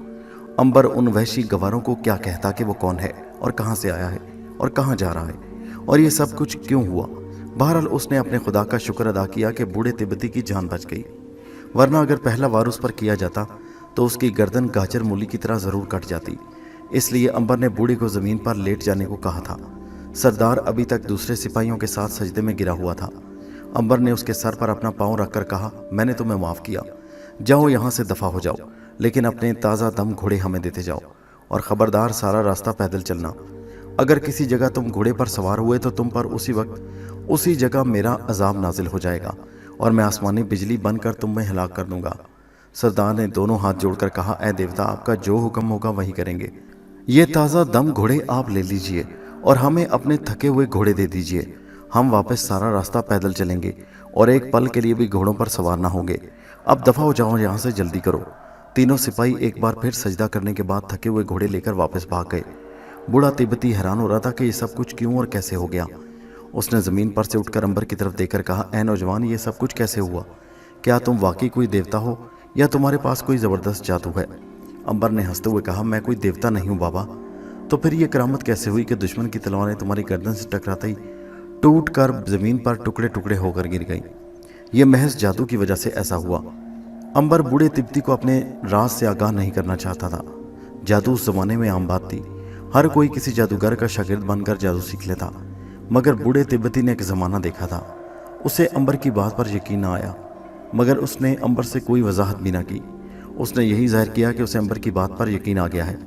अंबर उन वहशी गवारों को क्या कहता कि वो कौन है और कहाँ से आया है और कहाँ जा रहा है और ये सब कुछ क्यों हुआ। बहरहाल उसने अपने खुदा का शुक्र अदा किया कि बूढ़े तिब्बती की जान बच गई, वरना अगर पहला वार उस पर किया जाता तो उसकी गर्दन गाजर मूली की तरह ज़रूर कट जाती। इसलिए अंबर ने बूढ़े को ज़मीन पर लेट जाने को कहा था। सरदार अभी तक दूसरे सिपाहियों के साथ सजदे में गिरा हुआ था। अंबर ने उसके सर पर अपना पाँव रखकर कहा, मैंने तुम्हें माफ़ किया, जाओ यहाँ से दफ़ा हो जाओ, लेकिन अपने ताज़ा दम घोड़े हमें देते जाओ और ख़बरदार सारा रास्ता पैदल चलना। अगर किसी जगह तुम घोड़े पर सवार हुए तो तुम पर उसी वक्त उसी जगह मेरा अजाब नाजिल हो जाएगा और मैं आसमानी बिजली बनकर तुम में हलाक कर दूंगा। सरदार ने दोनों हाथ जोड़कर कहा, ऐ देवता, आपका जो हुक्म होगा वही करेंगे। ये ताज़ा दम घोड़े आप ले लीजिए और हमें अपने थके हुए घोड़े दे दीजिए। हम वापस सारा रास्ता पैदल चलेंगे और एक पल के लिए भी घोड़ों पर सवार ना होंगे। अब दफ़ा हो जाओ यहाँ से, जल्दी करो। तीनों सिपाही एक बार फिर सजदा करने के बाद थके हुए घोड़े लेकर वापस भाग गए। बूढ़ा तिब्बती हैरान हो रहा था कि ये सब कुछ क्यों और कैसे हो गया। उसने ज़मीन पर से उठकर अंबर की तरफ देखकर कहा, ऐ नौजवान, ये सब कुछ कैसे हुआ? क्या तुम वाकई कोई देवता हो या तुम्हारे पास कोई ज़बरदस्त जादू है? अंबर ने हंसते हुए कहा, मैं कोई देवता नहीं हूँ बाबा। तो फिर ये करामत कैसे हुई कि दुश्मन की तलवारें तुम्हारी गर्दन से टकराते ही टूट कर ज़मीन पर टुकड़े टुकड़े होकर गिर गई? ये महज जादू की वजह से ऐसा हुआ। अंबर बूढ़े तिब्बती को अपने राज से आगाह नहीं करना चाहता था। जादू उस जमाने में आम बात थी। हर कोई किसी जादूगर का शागिर्द बनकर जादू सीख लेता। मगर बूढ़े तिब्बती ने एक ज़माना देखा था। उसे अंबर की बात पर यकीन न आया, मगर उसने अंबर से कोई वजाहत भी ना की। उसने यही जाहिर किया कि उसे अंबर की बात पर यकीन आ गया है,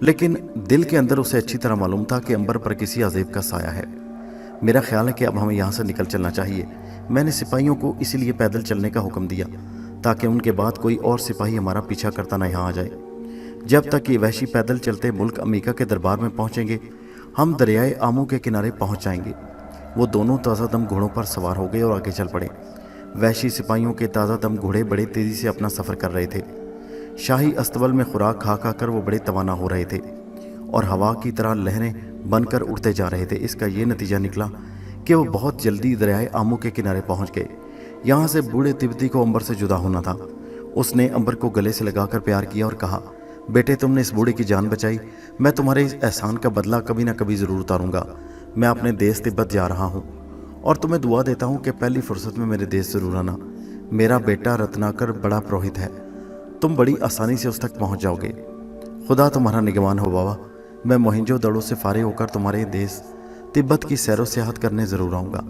लेकिन दिल के अंदर उसे अच्छी तरह मालूम था कि अंबर पर किसी अज़ीब का साया है। मेरा ख्याल है कि अब हमें यहाँ से निकल चलना चाहिए। मैंने सिपाहियों को इसीलिए पैदल चलने का हुक्म दिया ताकि उनके बाद कोई और सिपाही हमारा पीछा करता ना यहाँ आ जाए। जब तक ये वहशी पैदल चलते मुल्क अमेरिका के दरबार में पहुँचेंगे, हम दरियाए आमू के किनारे पहुँच जाएंगे। वो दोनों ताज़ा दम घोड़ों पर सवार हो गए और आगे चल पड़े। वहशी सिपाहियों के ताज़ा दम घोड़े बड़े तेज़ी से अपना सफ़र कर रहे थे। शाही अस्तबल में खुराक खा खा कर वो बड़े तवाना हो रहे थे और हवा की तरह लहरें बनकर उड़ते जा रहे थे। इसका ये नतीजा निकला कि वो बहुत जल्दी दरियाए आमू के किनारे पहुंच गए। यहाँ से बूढ़े तिब्बती को अंबर से जुदा होना था। उसने अंबर को गले से लगाकर प्यार किया और कहा, बेटे तुमने इस बूढ़े की जान बचाई, मैं तुम्हारे इस एहसान का बदला कभी ना कभी ज़रूर उतारूंगा। मैं अपने देश तिब्बत जा रहा हूँ और तुम्हें दुआ देता हूँ कि पहली फुर्सत में मेरे देश ज़रूर आना। मेरा बेटा रत्नाकर बड़ा पुरोहित है, तुम बड़ी आसानी से उस तक पहुँच जाओगे। खुदा तुम्हारा निगरान हो बाबा। मैं मोहिंजो-दड़ो से फारिग होकर तुम्हारे देश तिब्बत की सैरो सियाहत करने ज़रूर आऊँगा।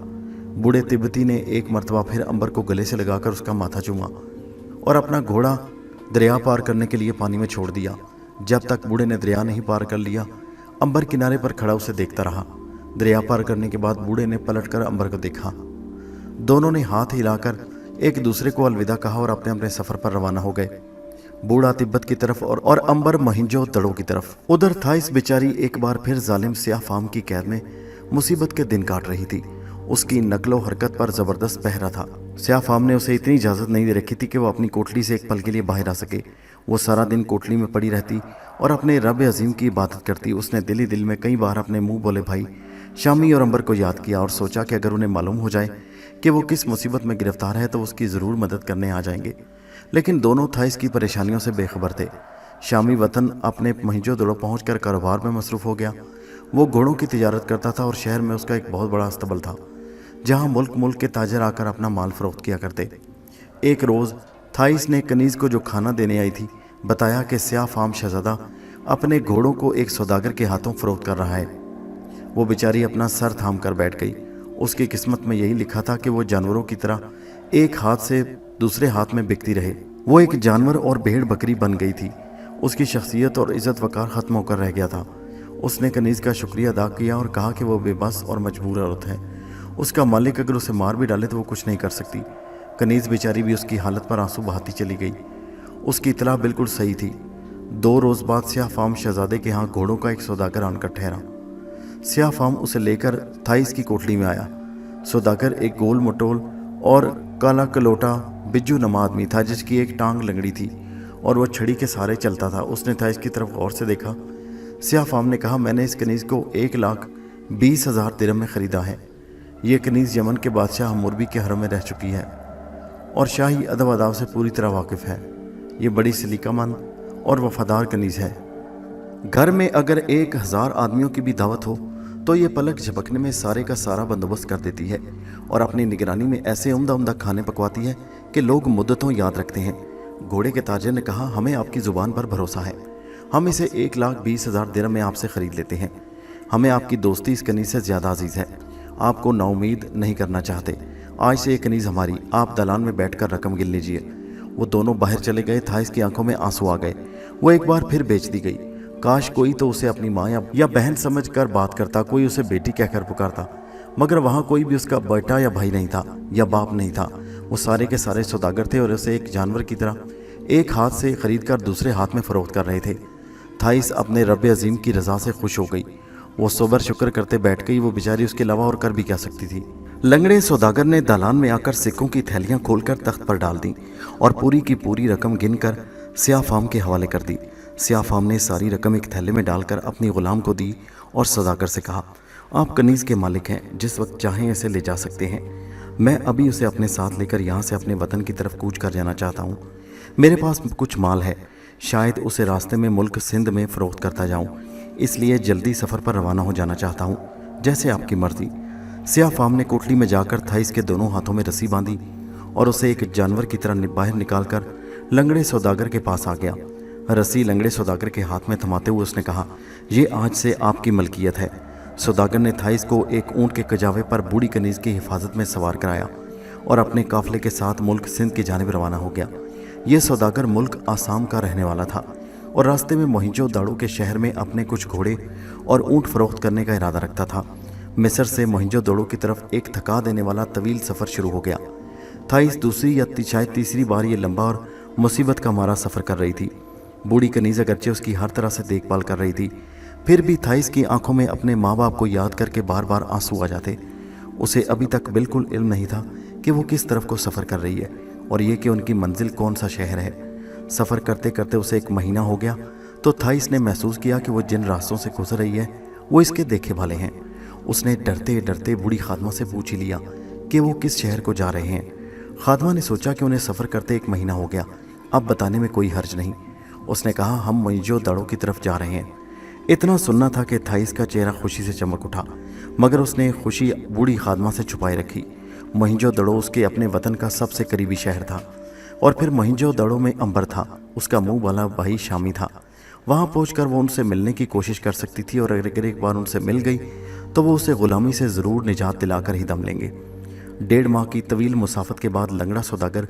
बूढ़े तिब्बती ने एक मरतबा फिर अंबर को गले से लगाकर उसका माथा चूमा और अपना घोड़ा दरिया पार करने के लिए पानी में छोड़ दिया। जब तक बूढ़े ने दरिया नहीं पार कर लिया, अंबर किनारे पर खड़ा उसे देखता रहा। दरिया पार करने के बाद बूढ़े ने पलटकर अंबर को देखा। दोनों ने हाथ हिलाकर एक दूसरे को अलविदा कहा और अपने अपने सफ़र पर रवाना हो गए, बूढ़ा तिब्बत की तरफ और अंबर मोहिंजो-दड़ो की तरफ। उधर थाइस बेचारी एक बार फिर जालिम स्याह फाम की कैद में मुसीबत के दिन काट रही थी। उसकी नकलो हरकत पर ज़बरदस्त पहरा था। स्याह फाम ने उसे इतनी इजाज़त नहीं दे रखी थी कि वो अपनी कोठली से एक पल के लिए बाहर आ सके। वो सारा दिन कोठली में पड़ी रहती और अपने रब अजीम की इबादत करती। उसने दिल ही दिल में कई बार अपने मुंह बोले भाई शामी और अंबर को याद किया और सोचा कि अगर उन्हें मालूम हो जाए कि वो किस मुसीबत में गिरफ्तार है तो उसकी ज़रूर मदद करने आ जाएंगे। लेकिन दोनों थाइस की परेशानियों से बेखबर थे। शामी वतन अपने मोहिंजो-दड़ो पहुंचकर कारोबार में मसरूफ़ हो गया। वो घोड़ों की तिजारत करता था और शहर में उसका एक बहुत बड़ा अस्तबल था जहां मुल्क मुल्क के ताजर आकर अपना माल फरोख्त किया करते। एक रोज़ थाइस ने कनीज़ को जो खाना देने आई थी बताया कि स्याह फाम शहजादा अपने घोड़ों को एक सौदागर के हाथों फरोख्त कर रहा है। वो बेचारी अपना सर थाम कर बैठ गई। उसकी किस्मत में यही लिखा था कि वो जानवरों की तरह एक हाथ से दूसरे हाथ में बिकती रहे। वो एक जानवर और भेड़ बकरी बन गई थी। उसकी शख्सियत और इज़्ज़त वक़ार ख़त्म होकर रह गया था। उसने कनीज़ का शुक्रिया अदा किया और कहा कि वो बेबस और मजबूर औरत है। उसका मालिक अगर उसे मार भी डाले तो वो कुछ नहीं कर सकती। कनीज़ बेचारी भी उसकी हालत पर आंसू बहाती चली गई। उसकी इतला बिल्कुल सही थी। 2 रोज़ बाद स्याह फाम शहजादे के यहाँ घोड़ों का एक सौदागर आनकर ठहरा। स्याह फाम उसे लेकर थाइस की कोठली में आया। सौदागर एक गोल मटोल और काला कलोटा बिज्जू नमा आदमी था जिसकी एक टांग लंगड़ी थी और वह छड़ी के सहारे चलता था। उसने थाइस की तरफ गौर से देखा। स्याह फाम ने कहा, मैंने इस कनीज़ को 1,20,000 दिरहम में ख़रीदा है। ये कनीज़ यमन के बादशाह हमुरबी के हरम में रह चुकी है और शाही अदब अदाब से पूरी तरह वाकिफ़ है। ये बड़ी सलीकामंद और वफादार कनीज़ है। घर में अगर 1,000 आदमियों की भी दावत हो तो ये पलक झपकने में सारे का सारा बंदोबस्त कर देती है और अपनी निगरानी में ऐसे उम्दा उम्दा खाने पकवाती है कि लोग मुद्दतों याद रखते हैं। घोड़े के ताजर ने कहा, हमें आपकी ज़ुबान पर भरोसा है। हम इसे 1,20,000 दिरहम में आपसे ख़रीद लेते हैं। हमें आपकी दोस्ती इस कनीज़ से ज़्यादा अजीज़ है। आपको नाउमीद नहीं करना चाहते। आज से ये कनीज़ हमारी। आप दलान में बैठकर रकम गिन लीजिए। वो दोनों बाहर चले गए। थाइस की आंखों में आंसू आ गए। वो एक बार फिर बेच दी गई। काश कोई तो उसे अपनी माँ या बहन समझ कर बात करता, कोई उसे बेटी कहकर पुकारता, मगर वहाँ कोई भी उसका बेटा या भाई नहीं था या बाप नहीं था। वो सारे के सारे सौदागर थे और उसे एक जानवर की तरह एक हाथ से खरीद कर दूसरे हाथ में फ़रोख्त कर रहे थे। थाइस अपने रब अजीम की रज़ा से खुश हो गई। वो सोबर शुक्र करते बैठ गई। वो बेचारी उसके अलावा और कर भी क्या सकती थी। लंगड़े सौदागर ने दालान में आकर सिक्कों की थैलियाँ खोलकर तख्त पर डाल दी और पूरी की पूरी रकम गिनकर स्याह फाम के हवाले कर दी। स्याह फाम ने सारी रकम एक थैले में डालकर अपनी गुलाम को दी और सौदागर से कहा, आप कनीज़ के मालिक हैं, जिस वक्त चाहें इसे ले जा सकते हैं। मैं अभी उसे अपने साथ लेकर यहाँ से अपने वतन की तरफ कूच कर जाना चाहता हूँ। मेरे पास कुछ माल है, शायद उसे रास्ते में मुल्क सिंध में फ़रोख्त करता जाऊँ, इसलिए जल्दी सफ़र पर रवाना हो जाना चाहता हूँ। जैसे आपकी मर्ज़ी। स्याह फाम ने कोठली में जाकर थाइस के दोनों हाथों में रस्सी बांधी और उसे एक जानवर की तरह बाहर निकाल कर लंगड़े सौदागर के पास आ गया। रस्सी लंगड़े सौदागर के हाथ में थमाते हुए उसने कहा, ये आज से आपकी मलकियत है। सौदागर ने थाइस को एक ऊंट के कजावे पर बूढ़ी कनीज की हिफाजत में सवार कराया और अपने काफले के साथ मुल्क सिंध की जानिब रवाना हो गया। ये सौदागर मुल्क आसाम का रहने वाला था और रास्ते में मोहिंजो-दाड़ो के शहर में अपने कुछ घोड़े और ऊंट फरोख्त करने का इरादा रखता था। मिस्र से मोहिंजो-दाड़ो की तरफ एक थका देने वाला तवील सफ़र शुरू हो गया। थाइस दूसरी या शायद तीसरी बार ये लंबा और मुसीबत का मारा सफ़र कर रही थी। बूढ़ी कनीज अगरचे उसकी हर तरह से देखभाल कर रही थी, फिर भी थाइस की आंखों में अपने माँ बाप को याद करके बार बार आंसू आ जाते। उसे अभी तक बिल्कुल इल्म नहीं था कि वो किस तरफ को सफ़र कर रही है और ये कि उनकी मंजिल कौन सा शहर है। सफ़र करते करते उसे 1 महीना हो गया तो थाइस ने महसूस किया कि वो जिन रास्तों से गुजर रही है वो इसके देखे भाले हैं। उसने डरते डरते बूढ़ी खादमा से पूछ ही लिया कि वो किस शहर को जा रहे हैं। खादमा ने सोचा कि उन्हें सफ़र करते 1 महीना हो गया, अब बताने में कोई हर्ज नहीं। उसने कहा, हम मोहिंजो-दाड़ो की तरफ जा रहे हैं। इतना सुनना था कि थाइस का चेहरा खुशी से चमक उठा, मगर उसने खुशी बूढ़ी खादमा से छुपाए रखी। मोहिंजो-दाड़ो उसके अपने वतन का सबसे करीबी शहर था और फिर मोहिंजो-दाड़ो में अंबर था, उसका मुंह वाला भाई शामी था। वहाँ पहुंचकर वो उनसे मिलने की कोशिश कर सकती थी और अगर एक बार उनसे मिल गई तो वो उसे गुलामी से ज़रूर निजात दिलाकर ही दम लेंगे। 1.5 माह की तवील मुसाफत के बाद लंगड़ा सौदागर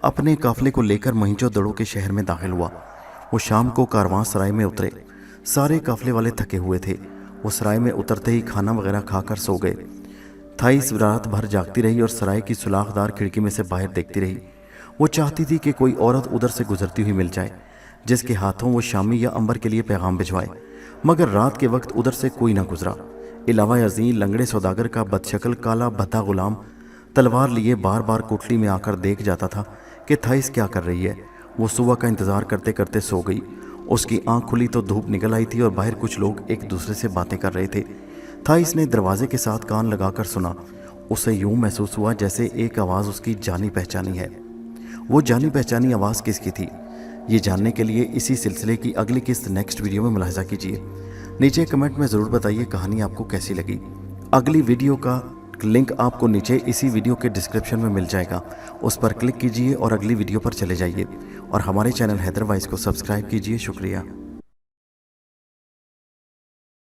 अपने काफले को लेकर मोहिंजो-दाड़ो के शहर में दाखिल हुआ। वो शाम को कारवां सराय में उतरे। सारे काफले वाले थके हुए थे। वो सराय में उतरते ही खाना वगैरह खाकर सो गए। थाइस रात भर जागती रही और सराय की सुलाखदार खिड़की में से बाहर देखती रही। वो चाहती थी कि कोई औरत उधर से गुजरती हुई मिल जाए जिसके हाथों वो शामी या अंबर के लिए पैगाम भिजवाए, मगर रात के वक्त उधर से कोई ना गुजरा। इलावा यज़ीन लंगड़े सौदागर का बदशक्ल काला भद्दा गुलाम तलवार लिए बार बार कोठली में आकर देख जाता था कि थाइस क्या कर रही है। वो सुबह का इंतज़ार करते करते सो गई। उसकी आंख खुली तो धूप निकल आई थी और बाहर कुछ लोग एक दूसरे से बातें कर रहे थे। थाइस ने दरवाजे के साथ कान लगाकर सुना। उसे यूं महसूस हुआ जैसे एक आवाज़ उसकी जानी पहचानी है। वो जानी पहचानी आवाज़ किसकी थी, ये जानने के लिए इसी सिलसिले की अगली किस्त नेक्स्ट वीडियो में मुलाहिजा कीजिए। नीचे कमेंट में ज़रूर बताइए कहानी आपको कैसी लगी। अगली वीडियो का लिंक आपको नीचे इसी वीडियो के डिस्क्रिप्शन में मिल जाएगा, उस पर क्लिक कीजिए और अगली वीडियो पर चले जाइए और हमारे चैनल हैदर वॉइस को सब्सक्राइब कीजिए। शुक्रिया।